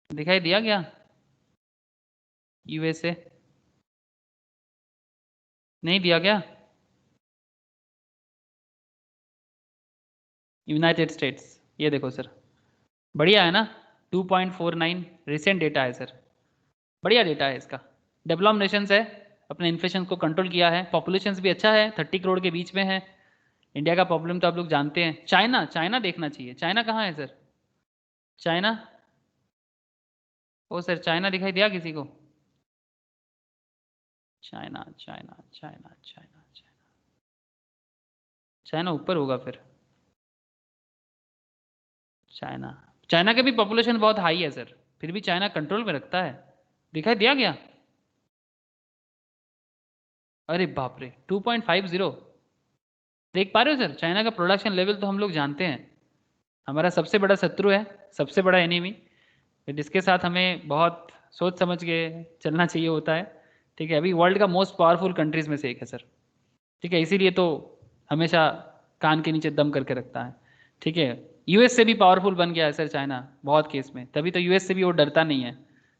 दिखाई दिया क्या यूएसए? नहीं दिया क्या? यूनाइटेड स्टेट्स, ये देखो सर, बढ़िया है ना, 2.49 रिसेंट डेटा है सर, बढ़िया डेटा है इसका। डेवलप नेशंस है, अपने इन्फ्लेशन को कंट्रोल किया है, पॉपुलेशन भी अच्छा है, 30 करोड़ के बीच में है। इंडिया का प्रॉब्लम तो आप लोग जानते हैं। चाइना, चाइना देखना चाहिए, चाइना कहाँ है सर? चाइना, ओ सर चाइना दिखाई दिया किसी को? China China China China China, China ऊपर होगा फिर। चाइना, चाइना के भी पॉपुलेशन बहुत हाई है सर, फिर भी चाइना कंट्रोल में रखता है। दिखाई दिया क्या? अरे बाप रे, 2.50। देख पा रहे हो सर, चाइना का प्रोडक्शन लेवल तो हम लोग जानते हैं, हमारा सबसे बड़ा शत्रु है, सबसे बड़ा एनिमी, जिसके साथ हमें बहुत सोच समझ के चलना चाहिए होता है। ठीक है, अभी वर्ल्ड का मोस्ट पावरफुल कंट्रीज में से एक है सर। ठीक है, इसीलिए तो हमेशा कान के नीचे दम करके रखता है। ठीक है, यूएस से भी पावरफुल बन गया है सर चाइना बहुत केस में, तभी तो यूएस से भी वो डरता नहीं है।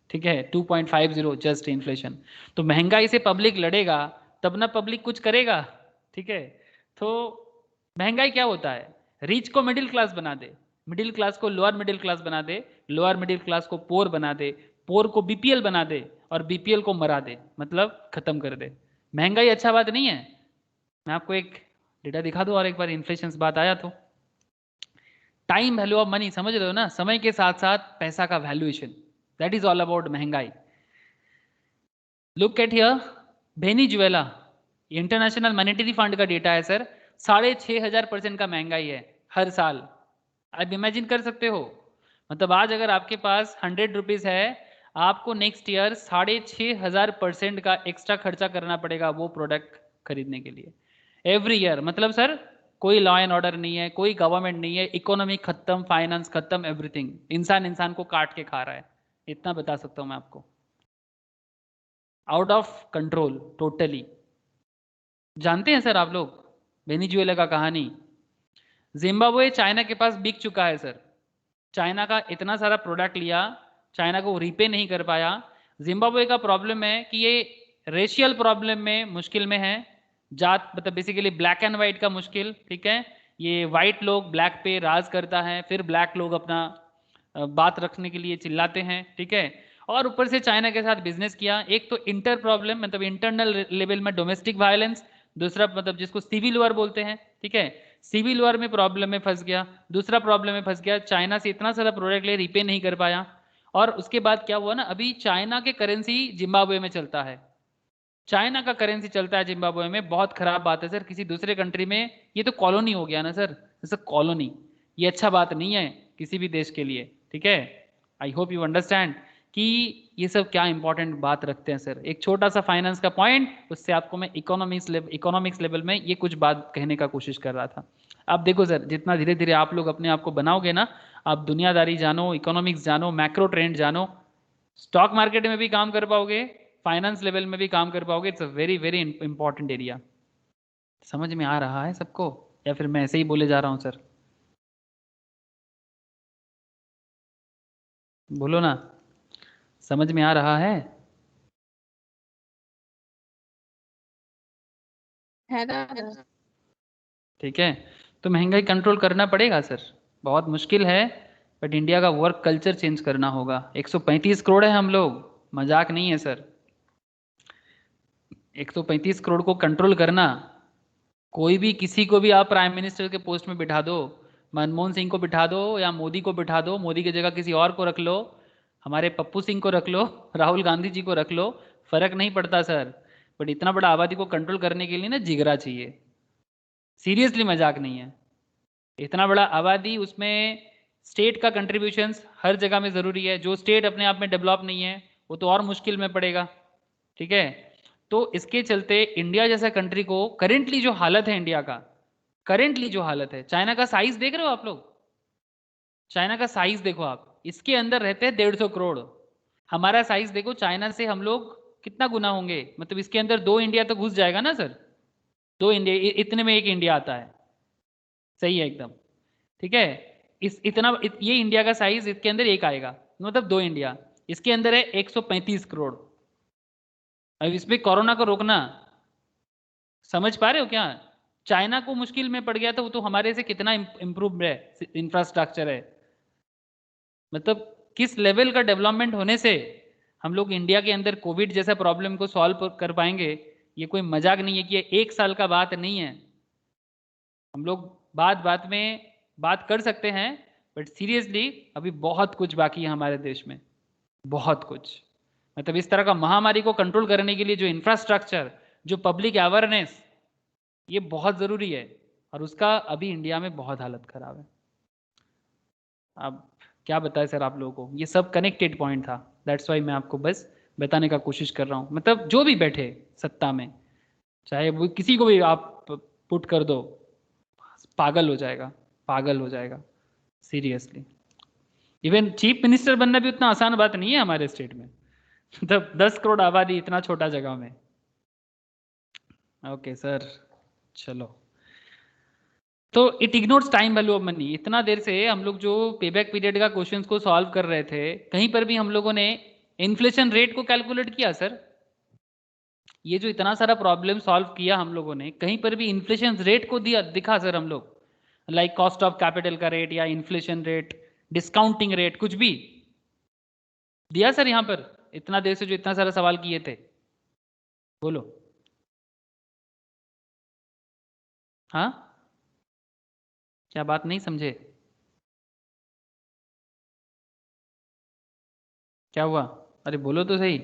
ठीक है, 2.50 जस्ट इन्फ्लेशन। तो महंगाई से पब्लिक लड़ेगा तब ना पब्लिक कुछ करेगा। ठीक है, तो महंगाई क्या होता है? रिच को मिडिल क्लास बना दे, मिडिल क्लास को लोअर मिडिल क्लास बना दे, लोअर मिडिल क्लास को पोर बना दे, पोर को बीपीएल बना दे, और बीपीएल को मरा दे, मतलब खत्म कर दे। महंगाई अच्छा बात नहीं है। मैं आपको एक डेटा दिखा दूं और एक बार इन्फ्लेशन से बात आया तो, टाइम वैल्यू ऑफ मनी, समझ रहे हो ना, समय के साथ साथ पैसा का valuation, that is all about महंगाई। Look at here, Venezuela, international monetary fund का डेटा है सर, 6,500% का महंगाई है हर साल। आप इमेजिन कर सकते हो, मतलब आज अगर आपके पास 100 रुपीज है, आपको नेक्स्ट ईयर 6,500% का एक्स्ट्रा खर्चा करना पड़ेगा वो प्रोडक्ट खरीदने के लिए, एवरी ईयर। मतलब सर कोई लॉ एंड ऑर्डर नहीं है, कोई गवर्नमेंट नहीं है, इकोनॉमी खत्म, फाइनेंस खत्म, एवरीथिंग, इंसान इंसान को काट के खा रहा है, इतना बता सकता हूं मैं आपको। Out of control totally. जानते हैं सर आप लोग वेनेजुएला का कहानी? जिम्बाब्वे चाइना के पास बिक चुका है सर, चाइना का इतना सारा प्रोडक्ट लिया, चाइना को रीपे नहीं कर पाया। जिम्बाब्वे का प्रॉब्लम है कि ये रेशियल प्रॉब्लम में मुश्किल में है, जात मतलब बेसिकली ब्लैक एंड वाइट का मुश्किल। ठीक है, ये वाइट लोग ब्लैक पे राज करता है, फिर ब्लैक लोग अपना बात रखने के लिए चिल्लाते हैं। ठीक है, और ऊपर से चाइना के साथ बिजनेस किया। एक तो इंटर प्रॉब्लम, मतलब इंटरनल लेवल में डोमेस्टिक वायलेंस, दूसरा मतलब जिसको सिविल वॉर बोलते हैं। ठीक है, सिविल वॉर में प्रॉब्लम में फंस गया, दूसरा प्रॉब्लम में फंस गया, चाइना से इतना सारा प्रोडक्ट ले रीपे नहीं कर पाया। और उसके बाद क्या हुआ ना, अभी चाइना के करेंसी जिम्बाब्वे में चलता है, चाइना का करेंसी चलता है जिम्बाब्वे में। बहुत खराब बात है सर, किसी दूसरे कंट्री में ये तो कॉलोनी हो गया ना सर, जैसे कॉलोनी, ये अच्छा बात नहीं है किसी भी देश के लिए। ठीक है, आई होप यू अंडरस्टैंड कि ये सब क्या इंपॉर्टेंट बात रखते हैं सर। एक छोटा सा फाइनेंस का पॉइंट, उससे आपको मैं इकोनॉमिक्स लेवल में ये कुछ बात कहने का कोशिश कर रहा था। अब देखो सर, जितना धीरे धीरे आप लोग अपने आप को बनाओगे ना, आप दुनियादारी जानो, इकोनॉमिक्स जानो, मैक्रो ट्रेंड जानो, स्टॉक मार्केट में भी काम कर पाओगे, फाइनेंस लेवल में भी काम कर पाओगे। It's a very very important area. समझ में आ रहा है सबको, या फिर मैं ऐसे ही बोले जा रहा हूँ सर? बोलो ना, समझ में आ रहा है? है दादा। ठीक है, तो महंगाई कंट्रोल करना पड़ेगा सर, बहुत मुश्किल है, बट इंडिया का वर्क कल्चर चेंज करना होगा। 135 करोड़ है हम लोग, मजाक नहीं है सर। 135 करोड़ को कंट्रोल करना, कोई भी किसी को भी आप प्राइम मिनिस्टर के पोस्ट में बिठा दो, मनमोहन सिंह को बिठा दो या मोदी को बिठा दो, मोदी की जगह किसी और को रख लो, हमारे पप्पू सिंह को रख लो, राहुल गांधी जी को रख लो, फर्क नहीं पड़ता सर। बट इतना बड़ा आबादी को कंट्रोल करने के लिए ना जिगरा चाहिए, सीरियसली मजाक नहीं है। इतना बड़ा आबादी, उसमें स्टेट का कंट्रीब्यूशन हर जगह में ज़रूरी है। जो स्टेट अपने आप में डेवलप नहीं है वो तो और मुश्किल में पड़ेगा। ठीक है, तो इसके चलते इंडिया जैसा कंट्री को करेंटली जो हालत है, इंडिया का करेंटली जो हालत है, चाइना का साइज देख रहे हो आप लोग, चाइना का साइज देखो आप, इसके अंदर रहते हैं 150 करोड़, हमारा साइज देखो, चाइना से हम लोग कितना गुना होंगे, मतलब इसके अंदर 2 इंडिया तो घुस जाएगा ना सर। 2 इंडिया, इतने में 1 इंडिया आता है। सही है एकदम। ठीक है, ये इंडिया का साइज, इसके अंदर एक आएगा, मतलब 2 इंडिया। इसके अंदर है 135 करोड़। अब इसमें कोरोना को रोकना, समझ पा रहे हो क्या? चाइना को मुश्किल में पड़ गया था, वो तो हमारे से कितना इंप्रूव है, इंफ्रास्ट्रक्चर है। मतलब किस लेवल का डेवलपमेंट होने से हम लोग इंडिया के अंदर कोविड जैसा प्रॉब्लम को सॉल्व कर पाएंगे। ये कोई मजाक नहीं है कि ये 1 साल का बात नहीं है। हम लोग बात बात में बात कर सकते हैं, बट सीरियसली अभी बहुत कुछ बाकी है हमारे देश में, बहुत कुछ। मतलब इस तरह का महामारी को कंट्रोल करने के लिए जो इंफ्रास्ट्रक्चर, जो पब्लिक अवेयरनेस, ये बहुत ज़रूरी है। और उसका अभी इंडिया में बहुत हालत खराब है। अब क्या बताएं सर आप लोगों को, ये सब कनेक्टेड पॉइंट था। दैट्स वाई मैं आपको बस बताने का कोशिश कर रहा हूँ। मतलब जो भी बैठे सत्ता में, चाहे वो किसी को भी आप पुट कर दो, पागल हो जाएगा, पागल हो जाएगा सीरियसली। इवन चीफ मिनिस्टर बनना भी उतना आसान बात नहीं है हमारे स्टेट में। मतलब 10 करोड़ आबादी इतना छोटा जगह में। ओके सर, चलो। तो it ignores time value of money. इतना देर से हम लोग जो पेबैक पीरियड का क्वेश्चंस को सॉल्व कर रहे थे, कहीं पर भी हम लोगों ने इन्फ्लेशन रेट को कैलकुलेट किया सर? ये जो इतना सारा प्रॉब्लम सॉल्व किया हम लोगों ने, कहीं पर भी इन्फ्लेशन रेट को दिया दिखा सर हम लोग? लाइक कॉस्ट ऑफ कैपिटल का रेट या इन्फ्लेशन रेट, डिस्काउंटिंग रेट, कुछ भी दिया सर यहाँ पर? इतना देर से जो इतना सारा सवाल किए थे, बोलो। हाँ, क्या बात नहीं समझे? क्या हुआ? अरे बोलो तो सही।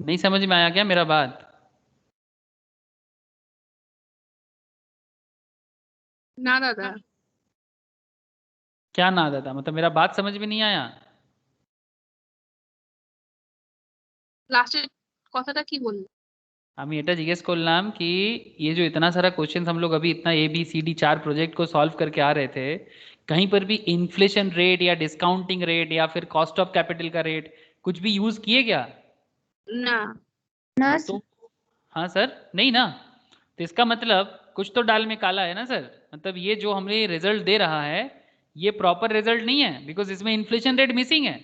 नहीं समझ में आया क्या मेरा बात? ना दादा। क्या ना दादा, मतलब मेरा बात समझ में नहीं आया? লাস্টের কথাটা কি বললে? আমি এটা জিজ্ঞেস করলাম कि ये जो इतना सारा क्वेश्चन हम लोग अभी इतना ABCD 4 प्रोजेक्ट को सॉल्व करके आ रहे थे, कहीं पर भी इन्फ्लेशन रेट या डिस्काउंटिंग रेट या फिर कॉस्ट ऑफ कैपिटल का रेट कुछ भी यूज किए क्या? না। ना तो हाँ सर, नहीं ना? तो इसका मतलब कुछ तो दाल में काला है ना सर। मतलब ये जो हमें रिजल्ट दे रहा है, ये प्रॉपर रिजल्ट नहीं है, बिकॉज इसमें इन्फ्लेशन रेट मिसिंग है।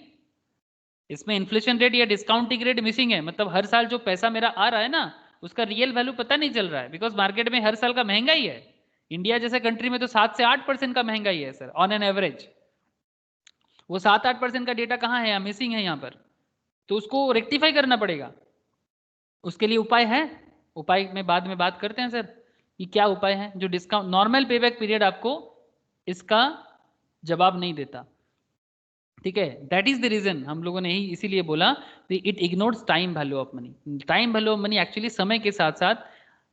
इसमें इन्फ्लेशन रेट या डिस्काउंटिंग रेट मिसिंग है। मतलब हर साल जो पैसा मेरा आ रहा है ना, उसका रियल वैल्यू पता नहीं चल रहा है, बिकॉज मार्केट में हर साल का महंगाई है। इंडिया जैसे कंट्री में तो 7 से 8% का महंगाई है सर, ऑन एन एवरेज। वो 7-8% का डेटा कहाँ है? मिसिंग है यहाँ पर। तो उसको रेक्टिफाई करना पड़ेगा। उसके लिए उपाय है, उपाय में बाद में बात करते हैं सर कि क्या उपाय है। जो डिस्काउंट नॉर्मल पेबैक पीरियड आपको इसका जवाब नहीं देता, ठीक है। दैट इज द रीजन हम लोगों ने ही इसीलिए बोला कि it ignores time value of money. Time value of money actually समय के साथ साथ,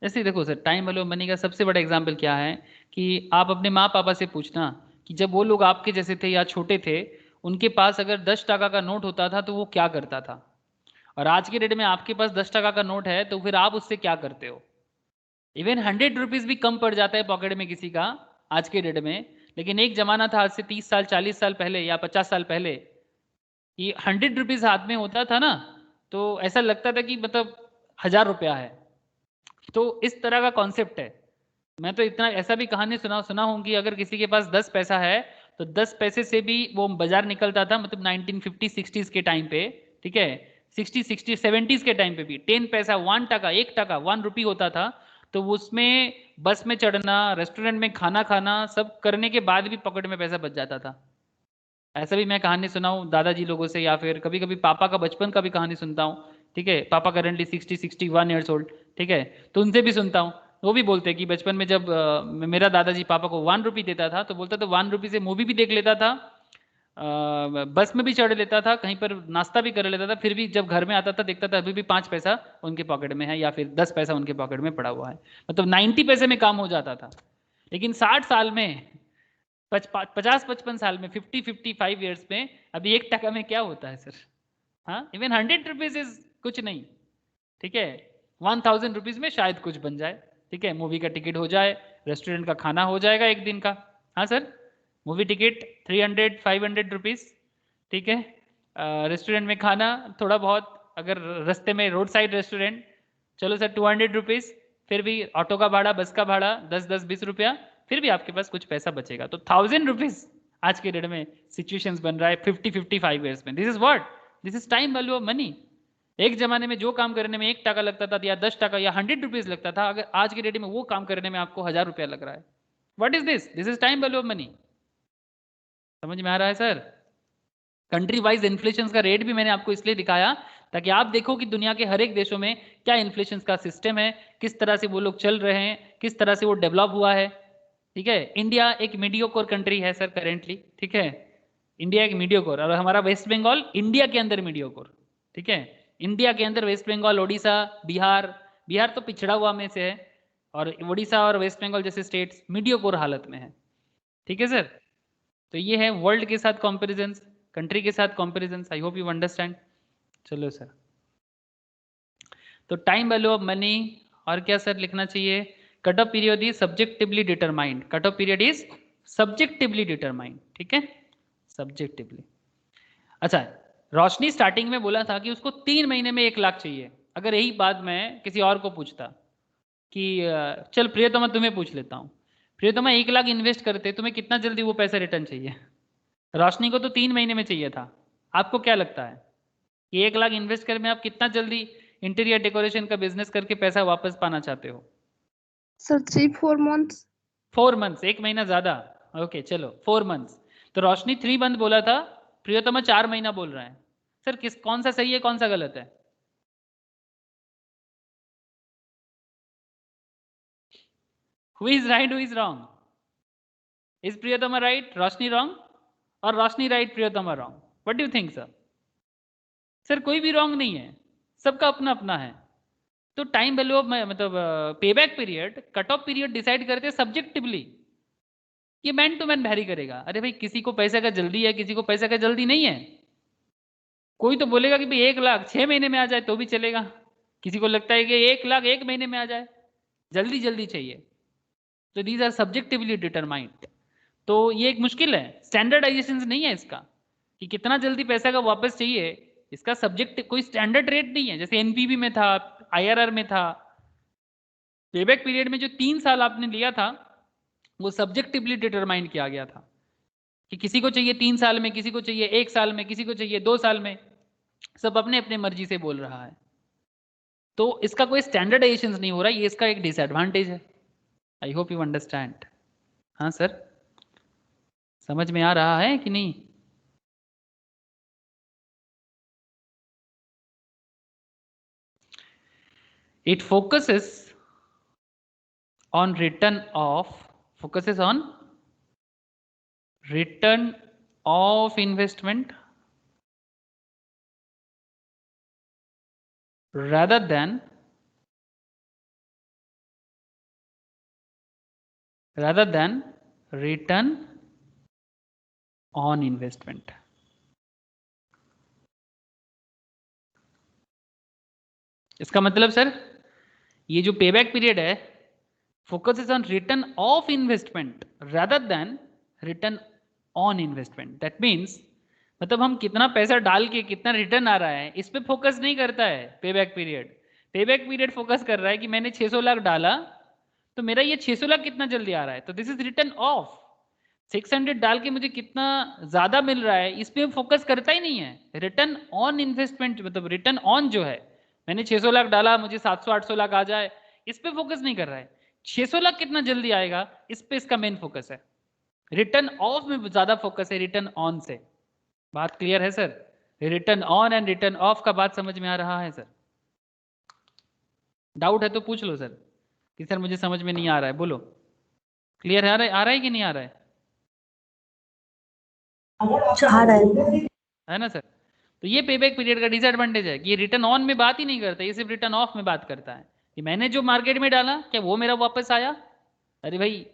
जैसे देखो sir, time value of money का सबसे बड़ा एग्जांपल क्या है कि आप अपने माँ पापा से पूछना कि जब वो लोग आपके जैसे थे या छोटे थे, उनके पास अगर 10 टका का नोट होता था तो वो क्या करता था, और आज के डेट में आपके पास 10 टका का नोट है तो फिर आप उससे क्या करते हो? इवन 100 रुपीज भी कम पड़ जाता है पॉकेट में किसी का आज के डेट में। लेकिन एक जमाना था आज से 30 साल 40 साल पहले या 50 साल पहले, कि 100 रुपीज हाथ में होता था ना, तो ऐसा लगता था कि मतलब 1000 रुपया है। तो इस तरह का कॉन्सेप्ट है। मैं तो इतना ऐसा भी कहानी सुना हूँ कि अगर किसी के पास 10 पैसा है तो 10 पैसे से भी वो बाजार निकलता था, मतलब 1950-60s के टाइम पे, ठीक है, 60-70s के टाइम पे भी 10 पैसा, 1 टका, 1 टका, 1 रुपी होता था। तो उसमें बस में चढ़ना, रेस्टोरेंट में खाना खाना, सब करने के बाद भी पॉकेट में पैसा बच जाता था। ऐसा भी मैं कहानी सुना हूँ दादाजी लोगों से, या फिर कभी कभी पापा का बचपन का भी कहानी सुनता हूँ, ठीक है। पापा करेंटली 60-61 ईयर्स ओल्ड, ठीक है। तो उनसे भी सुनता हूँ, वो भी बोलते हैं कि बचपन में जब मेरा दादाजी पापा को 1 रुपी देता था तो बोलता था 1 रुपी से मूवी भी देख लेता था, बस में भी चढ़ लेता था, कहीं पर नाश्ता भी कर लेता था, फिर भी जब घर में आता था देखता था अभी भी 5 पैसा उनके पॉकेट में है या फिर 10 पैसा उनके पॉकेट में पड़ा हुआ है। मतलब 90 पैसे में काम हो जाता था। लेकिन 60 साल में, 50-55 साल में, 50-55 ईयर्स में अभी 1 टका में क्या होता है सर? हाँ, इवन 100 रुपीज इज कुछ नहीं, ठीक है। 1000 रुपीज में शायद कुछ बन जाए, ठीक है, मूवी का टिकट हो जाए, रेस्टोरेंट का खाना हो जाएगा एक दिन का। हाँ सर, मूवी टिकट 300-500 रुपीज़, ठीक है। रेस्टोरेंट में खाना थोड़ा बहुत, अगर रास्ते में रोड साइड रेस्टोरेंट, चलो सर 200 रुपीज़, फिर भी ऑटो का भाड़ा, बस का भाड़ा 10-20 रुपया, फिर भी आपके पास कुछ पैसा बचेगा। तो 1000 रुपीज़ आज के डेट में सिचुएशंस बन रहा है 50-55 ईयर्स में। This is what, this is time value of money. एक जमाने में जो काम करने में 1 टका लगता था या 10 टका या 100 रुपीज़ लगता था, अगर आज के डेट में वो काम करने में आपको 1000 रुपया लग रहा है। What is this, this is time value of money. समझ में आ रहा है सर? कंट्री वाइज इन्फ्लेशन का रेट भी मैंने आपको इसलिए दिखाया ताकि आप देखो कि दुनिया के हर एक देशों में क्या इन्फ्लेशन का सिस्टम है, किस तरह से वो लोग चल रहे हैं, किस तरह से वो डेवलप हुआ है। ठीक है, इंडिया एक मीडियोकोर कंट्री है सर करेंटली, ठीक है, इंडिया एक मीडियोकोर, और हमारा वेस्ट बंगाल इंडिया के अंदर मीडियोकोर, ठीक है। इंडिया के अंदर वेस्ट बंगाल, ओडिशा, बिहार, बिहार तो पिछड़ा हुआ में से है, और ओडिशा और वेस्ट बंगाल जैसे स्टेट्स मीडियोकोर हालत में है, ठीक है सर। तो ये है वर्ल्ड के साथ कंपैरिजन, कंट्री के साथ comparison. I hope you understand. चलो सर, तो टाइम वैल्यू ऑफ मनी, और क्या सर लिखना चाहिए? Cut off period is subjectively determined, cut off period is subjectively determined, ठीक है, सब्जेक्टिवली। अच्छा, रोशनी स्टार्टिंग में बोला था कि उसको 3 महीने में 1 लाख चाहिए। अगर यही बात मैं किसी और को पूछता कि चल प्रियतमा तुम्हें पूछ लेता हूँ, प्रियतमा 1 लाख इन्वेस्ट करते, तुम्हें कितना जल्दी वो पैसा रिटर्न चाहिए? रोशनी को तो 3 महीने में चाहिए था। आपको क्या लगता है कि 1 लाख इन्वेस्ट कर में आप कितना जल्दी इंटीरियर डेकोरेशन का बिजनेस करके पैसा वापस पाना चाहते हो? Sir 3-4 months। 4 मंथ्स, 1 महीना ज्यादा। ओके चलो 4 मंथ्स। तो रोशनी 3 मंथ बोला था, प्रियतमा 4 महीना बोल रहा है। सर कौन सा सही है, कौन सा गलत है? Who is right, who is wrong? Is Priyatama right, Roshni wrong, और Roshni right, Priyatama wrong? What do you think sir? Sir कोई भी रॉन्ग नहीं है, सबका अपना अपना है। तो टाइम वैल्यू ऑफ मतलब पे back period, cut off period decide करते सब्जेक्टिवली। ये मैन टू मैन वैरी करेगा। अरे भाई किसी को पैसे का जल्दी है, किसी को पैसे का जल्दी नहीं है। कोई तो बोलेगा कि भाई 1 लाख 6 महीने में आ जाए तो भी चलेगा, किसी को लगता है कि 1 लाख 1 महीने में आ जाए, जल्दी जल्दी चाहिए। तो दीज आर सब्जेक्टिवली डिटरमाइंड। तो ये एक मुश्किल है, स्टैंडर्डाइजेशन नहीं है इसका कि कितना जल्दी पैसा का वापस चाहिए। इसका सब्जेक्ट कोई स्टैंडर्ड रेट नहीं है, जैसे एनपीवी में था, आईआरआर में था। पेबैक पीरियड में जो 3 साल आपने लिया था वो सब्जेक्टिवली डिटरमाइन किया गया था कि किसी को चाहिए 3 साल में, किसी को चाहिए 1 साल में, किसी को चाहिए 2 साल में, सब अपने अपने मर्जी से बोल रहा है। तो इसका कोई स्टैंडर्डाइजेशन नहीं हो रहा, ये इसका एक डिसएडवांटेज है। आई होप यू अंडरस्टैंड। हाँ सर, समझ में आ रहा है कि नहीं? It focuses on return of investment rather than return on investment. इसका मतलब सर ये जो पेबैक पीरियड है focuses on return of investment rather than return on investment. That means मतलब हम कितना पैसा डाल के कितना रिटर्न आ रहा है इस पे फोकस नहीं करता है payback period. Payback period focus कर रहा है कि मैंने 600 लाख डाला तो मेरा ये 600 लाख कितना जल्दी आ रहा है, तो दिस इज रिटर्न ऑफ। 600 डाल के मुझे कितना ज्यादा मिल रहा है इस पे फोकस करता ही नहीं है। रिटर्न ऑन इन्वेस्टमेंट मतलब रिटर्न ऑन जो है, मैंने 600 लाख डाला मुझे 700-800 लाख आ जाए, इस पे फोकस नहीं कर रहा है। 600 लाख कितना जल्दी आएगा इस पे इसका मेन फोकस है। रिटर्न ऑफ में ज्यादा फोकस है रिटर्न ऑन से। बात क्लियर है sir? Return on and return of का बात समझ में आ रहा है सर? डाउट है तो पूछ लो सर कि सर मुझे समझ में नहीं आ रहा है, बोलो। क्लियर आ रहा है कि नहीं आ रहा है ना सर? तो ये पेबैक पीरियड का डिसएडवांटेज है कि ये रिटर्न ऑन में बात ही नहीं करता, ये सिर्फ रिटर्न ऑफ में बात करता है कि मैंने जो मार्केट में डाला क्या वो मेरा वापस आया। अरे भाई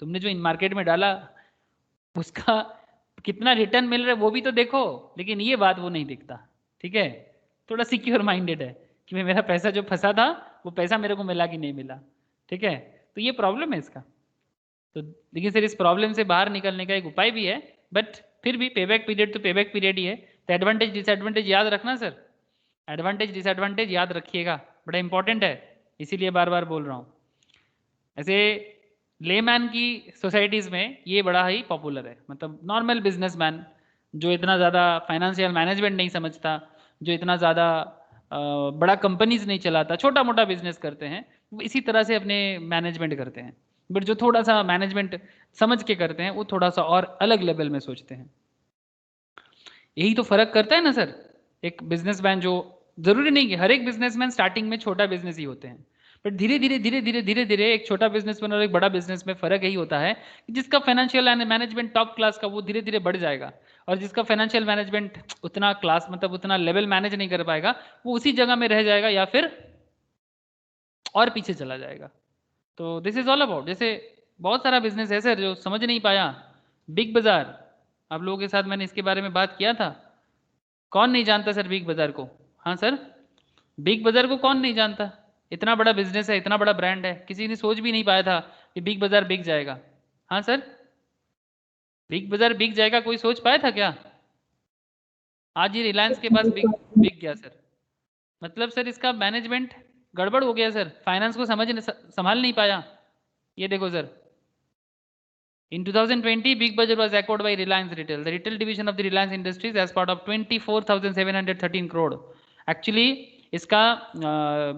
तुमने जो इन मार्केट में डाला उसका कितना रिटर्न मिल रहा है वो भी तो देखो, लेकिन ये बात वो नहीं दिखता। ठीक है, थोड़ा सिक्योर माइंडेड है कि मैं मेरा पैसा जो फंसा था वो पैसा मेरे को मिला कि नहीं मिला। ठीक है, तो ये प्रॉब्लम है इसका। तो देखिए सर, इस प्रॉब्लम से बाहर निकलने का एक उपाय भी है, बट फिर भी पेबैक पीरियड तो पेबैक पीरियड ही है। तो एडवांटेज डिसएडवांटेज याद रखना सर, एडवांटेज डिसएडवांटेज याद रखिएगा, बड़ा इंपॉर्टेंट है, इसीलिए बार बार बोल रहा हूँ। ऐसे लेमैन की सोसाइटीज़ में ये बड़ा ही पॉपुलर है, मतलब नॉर्मल बिजनेसमैन जो इतना ज़्यादा फाइनेंशियल मैनेजमेंट नहीं समझता, जो इतना ज़्यादा बड़ा कंपनीज नहीं चलाता, छोटा मोटा बिजनेस करते हैं, वो इसी तरह से अपने मैनेजमेंट करते हैं। बट जो थोड़ा सा मैनेजमेंट समझ के करते हैं वो थोड़ा सा और अलग लेवल में सोचते हैं। यही तो फर्क करता है ना सर। एक बिजनेसमैन जो, जरूरी नहीं कि हर एक बिजनेसमैन स्टार्टिंग में छोटा बिजनेस ही होते हैं, बट धीरे धीरे धीरे धीरे धीरे धीरे एक छोटा बिजनेसमैन और एक बड़ा बिजनेस में फर्क यही होता है कि जिसका फाइनेंशियल मैनेजमेंट टॉप क्लास का वो धीरे धीरे बढ़ जाएगा, और जिसका फाइनेंशियल मैनेजमेंट उतना क्लास मतलब उतना लेवल मैनेज नहीं कर पाएगा वो उसी जगह में रह जाएगा या फिर और पीछे चला जाएगा। तो दिस इज ऑल अबाउट, जैसे बहुत सारा बिजनेस है सर जो समझ नहीं पाया। बिग बाजार, आप लोगों के साथ मैंने इसके बारे में बात किया था। कौन नहीं जानता सर बिग बाजार को? हाँ सर, बिग बाजार को कौन नहीं जानता? इतना बड़ा बिजनेस है, इतना बड़ा ब्रांड है, किसी ने सोच भी नहीं पाया था कि बिग बाजार बिक जाएगा। हाँ सर, बिग बाजार बिक जाएगा कोई सोच पाया था क्या? आज ये रिलायंस के पास बिक बिक गया सर। मतलब सर इसका मैनेजमेंट गड़बड़ हो गया सर, फाइनेंस को संभाल नहीं पाया। ये देखो sir, in 2020 Big Budget was acquired by Reliance Retail, the retail division of the Reliance Industries, as part of 24,713 crore। Actually इसका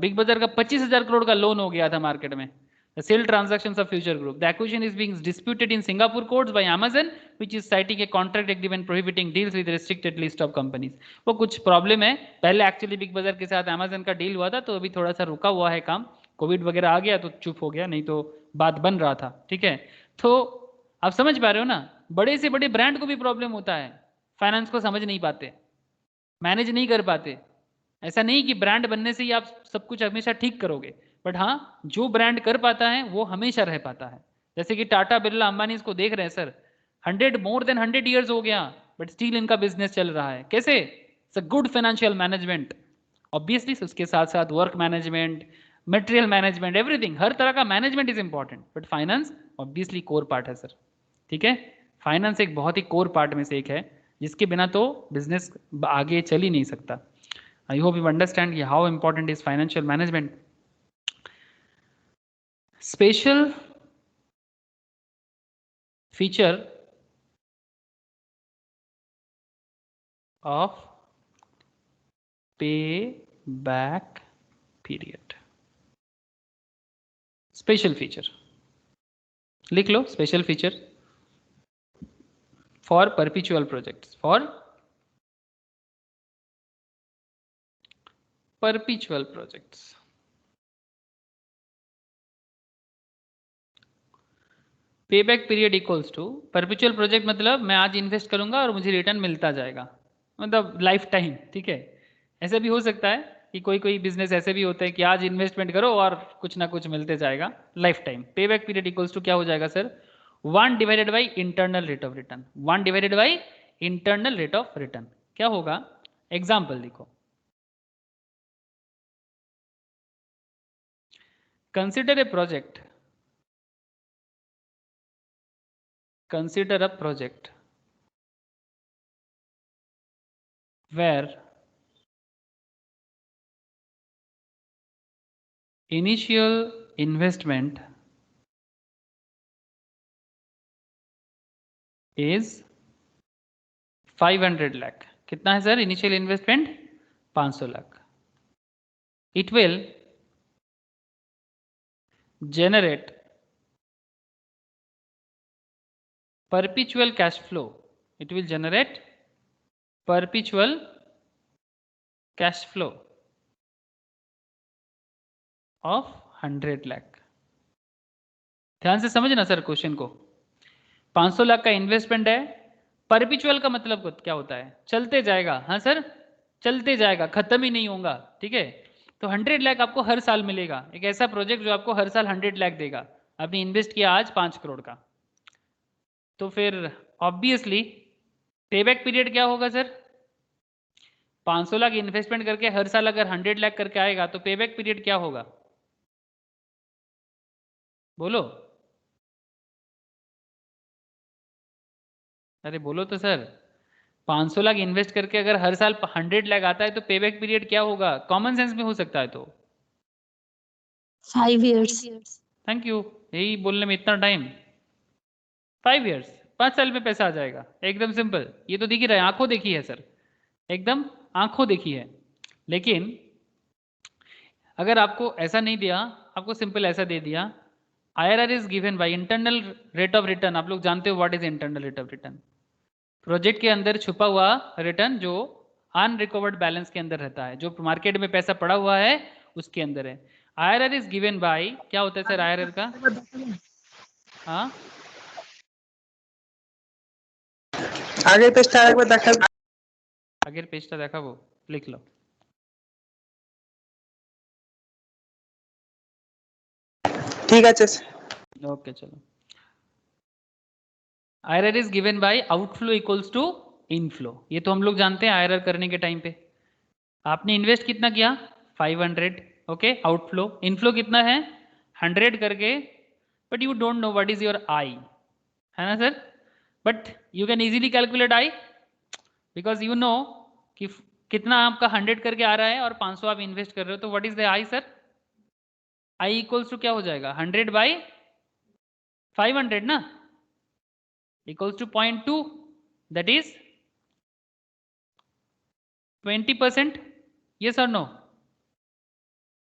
बिग बाजार का 25,000 करोड़ का लोन हो गया था मार्केट में। The sale transactions of Future Group, the acquisition is being disputed in Singapore courts by Amazon, which is citing a contract agreement prohibiting deals with restricted list of companies। वो कुछ problem है, पहले actually big बाजार के साथ Amazon का deal हुआ था, तो अभी थोड़ा सा रुका हुआ है काम, कोविड वगैरह आ गया तो चुप हो गया, नहीं तो बात बन रहा था। ठीक है, तो आप समझ पा रहे हो ना, बड़े से बड़े ब्रांड को भी प्रॉब्लम होता है, फाइनेंस को समझ नहीं पाते, मैनेज नहीं कर पाते। ऐसा नहीं कि ब्रांड बनने से ही आप सब कुछ हमेशा ठीक करोगे, बट हाँ, जो ब्रांड कर पाता है वो हमेशा रह पाता है। जैसे कि टाटा बिरला अंबानी इसको देख रहे हैं सर, 100 ईयर्स हो गया, बट स्टिल इनका बिजनेस चल रहा है। कैसे? It's a good financial management. Obviously उसके साथ साथ work management, material management, everything, हर तरह का management is important, but finance obviously core part है सर। ठीक है, फाइनेंस एक बहुत ही कोर पार्ट में से एक है, जिसके बिना तो बिजनेस आगे चल ही नहीं सकता। I hope you understand how important is financial management. Special feature of pay back period, special feature लिख लो, special feature for perpetual projects, for perpetual projects. Pay back period equals to perpetual project, मतलब मैं आज invest करूंगा और मुझे return मिलता जाएगा, मतलब लाइफ टाइम। ठीक है, ऐसे भी हो सकता है कि कोई कोई बिजनेस ऐसे भी होते हैं कि आज इन्वेस्टमेंट करो और कुछ ना कुछ मिलते जाएगा लाइफ टाइम। पे बैक पीरियड इक्वल्स टू क्या हो जाएगा sir? 1 divided by internal rate of return, 1 divided by internal rate of return. क्या होगा? एग्जाम्पल देखो, consider a project, consider a project where initial investment is 500 lakh। कितना है sir initial investment? 500 lakh. It will generate perpetual cash flow, it will generate perpetual cash flow of 100 lakh. ध्यान से समझना sir question को, 500 लाख का इन्वेस्टमेंट है, perpetual का मतलब क्या होता है? चलते जाएगा। हाँ सर, चलते जाएगा, खत्म ही नहीं होगा। ठीक है, तो 100 लाख आपको हर साल मिलेगा, एक ऐसा प्रोजेक्ट जो आपको हर साल 100 लाख देगा। आपने इन्वेस्ट किया आज 5 करोड़ का, तो फिर ऑब्वियसली पेबैक पीरियड क्या होगा सर? 500 लाख इन्वेस्टमेंट करके हर साल अगर 100 लाख करके आएगा तो पेबैक पीरियड क्या होगा? बोलो। अरे बोलो तो सर, 500 लाख इन्वेस्ट करके अगर हर साल 100 लाख आता है तो पेबैक पीरियड क्या होगा? कॉमन सेंस में हो सकता है तो। 5 years. थैंक यू, यही बोलने में इतना टाइम। 5 years, 5 साल में पैसा आ जाएगा, एकदम सिंपल। ये तो दिख ही रहा है, आंखों देखी है सर, एकदम आंखों देखी है। लेकिन अगर आपको ऐसा नहीं दिया, आपको सिंपल ऐसा दे दिया, IRR is given by internal rate of return. आप लोग जानते हो what is internal rate of return? Project के अंदर छुपा हुआ रिटर्न जो अनरिकवर्ड बैलेंस के अंदर रहता है, जो मार्केट में पैसा पड़ा हुआ है उसके अंदर है। IRR इज गिवन बाय, क्या होता है सर IRR का? हाँ আগে পেজটা আরেকবার দেখাই। আগের পেজটা দেখাবো, লিখ लो। ঠিক আছে। ओके चलो, IRR is given by outflow equals to inflow. ये तो हम लोग जानते हैं IRR करने के टाइम पे। आपने इन्वेस्ट कितना किया? 500, ओके। आउटफ्लो, इनफ्लो कितना है? 100 करके, but you don't know what is your i, है ना sir? But you can easily calculate i, because you know कि कितना आपका 100 करके आ रहा है और 500 आप इन्वेस्ट कर रहे हो, तो what is the I sir? I equals to क्या हो जाएगा? 100 बाई 500 ना, इक्वल्स टू 0.2, दैट इज 20%। ये सर नो,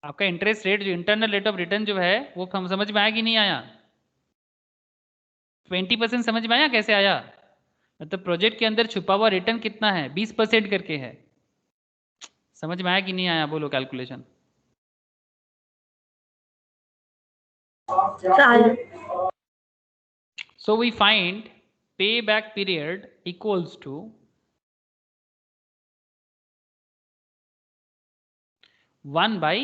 आपका इंटरेस्ट रेट जो इंटरनल रेट ऑफ रिटर्न जो है वो हम समझ में आया कि नहीं आया? 20% समझ में आया कैसे आया? मतलब प्रोजेक्ट के अंदर छुपा हुआ रिटर्न कितना है? 20% करके है। समझ में आया कि नहीं आया? बोलो calculation. So we find payback period equals to 1 by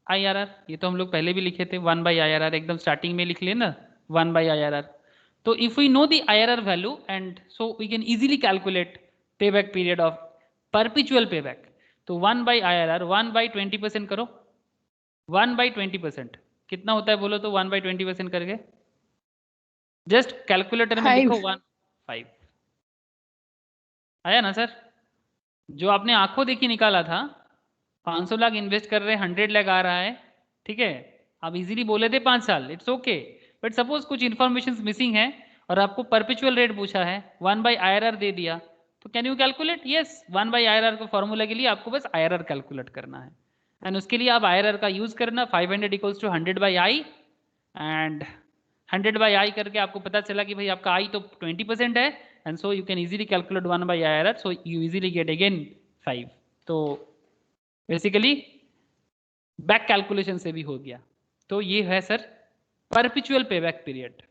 IRR। ये तो हम लोग पहले भी लिखे थे, 1 by IRR, एकदम स्टार्टिंग में लिख लेना 1 by IRR। तो if we know the IRR value and so we can easily calculate payback period of perpetual payback। तो 1 by IRR 1 by 20% करो, 1 by 20% कितना होता है बोलो तो? 1 by 20% करके जस्ट कैलकुलेटर में लिखो 5 आया ना सर? जो आपने आंखों देखी निकाला था, 500 लाख इन्वेस्ट कर रहे हैं, 100 लाख आ रहा है, ठीक है। आप इजीली बोले थे 5 साल, इट्स ओके। बट सपोज कुछ इन्फॉर्मेशन मिसिंग है और आपको परपेचुअल रेट पूछा है, 1 बाई IRR दे दिया, तो can you calculate? Yes, 1 by IRR को फॉर्मूला के लिए आपको बस IRR कैलकुलेट करना है, एंड उसके लिए आप IRR का यूज करना। 500 equals to 100 by I, and 100 by I करके आपको पता चला कि भाई आपका आई तो 20% है, and so you can easily calculate 1 by IRR, so you easily get again 5। तो बेसिकली बैक कैलकुलेशन से भी हो गया। तो ये है सर परपेचुअल पेबैक पीरियड।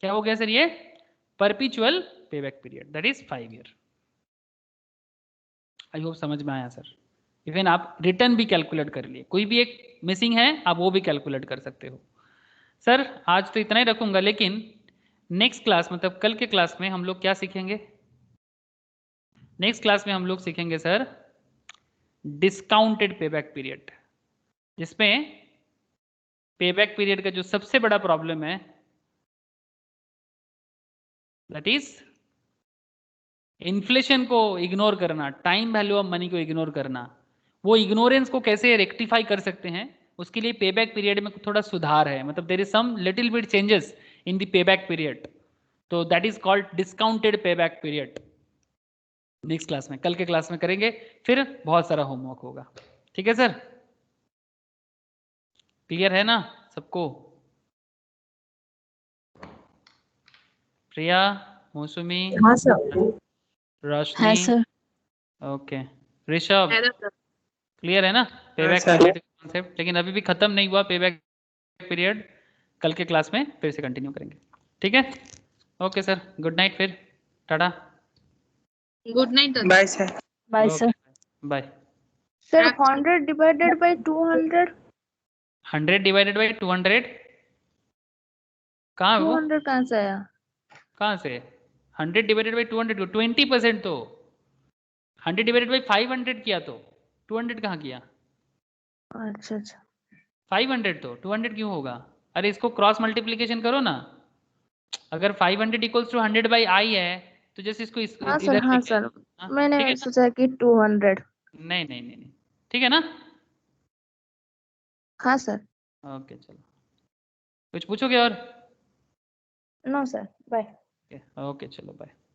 क्या हो गया सर? ये perpetual payback period, that is 5 year. I hope समझ में आया सर। इवन आप रिटर्न भी कैलकुलेट कर लिए, कोई भी एक मिसिंग है आप वो भी कैलकुलेट कर सकते हो। सर आज तो इतना ही रखूंगा, लेकिन नेक्स्ट क्लास मतलब कल के क्लास में हम लोग क्या सीखेंगे? नेक्स्ट क्लास में हम लोग सीखेंगे सर डिस्काउंटेड पेबैक पीरियड, जिसमें पेबैक पीरियड का जो सबसे बड़ा प्रॉब्लम है दैट इज इन्फ्लेशन को इग्नोर करना, टाइम वैल्यू ऑफ मनी को इग्नोर करना। वो इग्नोरेंस को कैसे रेक्टिफाई कर सकते हैं, उसके लिए पेबैक पीरियड में थोड़ा सुधार है, मतलब there is some little bit changes in the payback period, तो that is called discounted payback period. Next class में, कल के क्लास में करेंगे, फिर बहुत सारा होमवर्क होगा। ठीक है सर? क्लियर है ना सबको? प्रिया, मौसमी, हाँ सर। है रोशनी, सर। ओके, ऋषभ, क्लियर है ना पेबैक अच्छा। Period concept? लेकिन अभी भी खत्म नहीं हुआ पेबैक पीरियड, कल के क्लास में फिर से कंटिन्यू करेंगे। ठीक है? ओके सर, गुड नाइट, फिर टाटा, Good night. Bye sir. Bye okay sir. Bye. Sir, 100 divided by 200. 100 divided by 200 कहाँ है वो? 200 कहाँ से आया? कहाँ से? 100 डिवाइडेड बाई 200 को 20%, तो 100 डिवाइडेड बाई 500 किया तो 200 कहाँ किया? अच्छा अच्छा। 500 तो 200 क्यों होगा? अरे इसको क्रॉस मल्टीप्लीकेशन करो ना। अगर 500 इक्वल्स टू 100 बाई आई है तो जैसे इसको हाँ सर, इधर हाँ लेके, सर, हाँ, मैंने ठीक है ना? सोचा कि 200। नहीं नहीं नहीं नहीं, ठीक है ना? हाँ सर। ओके चलो, कुछ पूछोगे और? No sir, bye. ओके चलो बाय।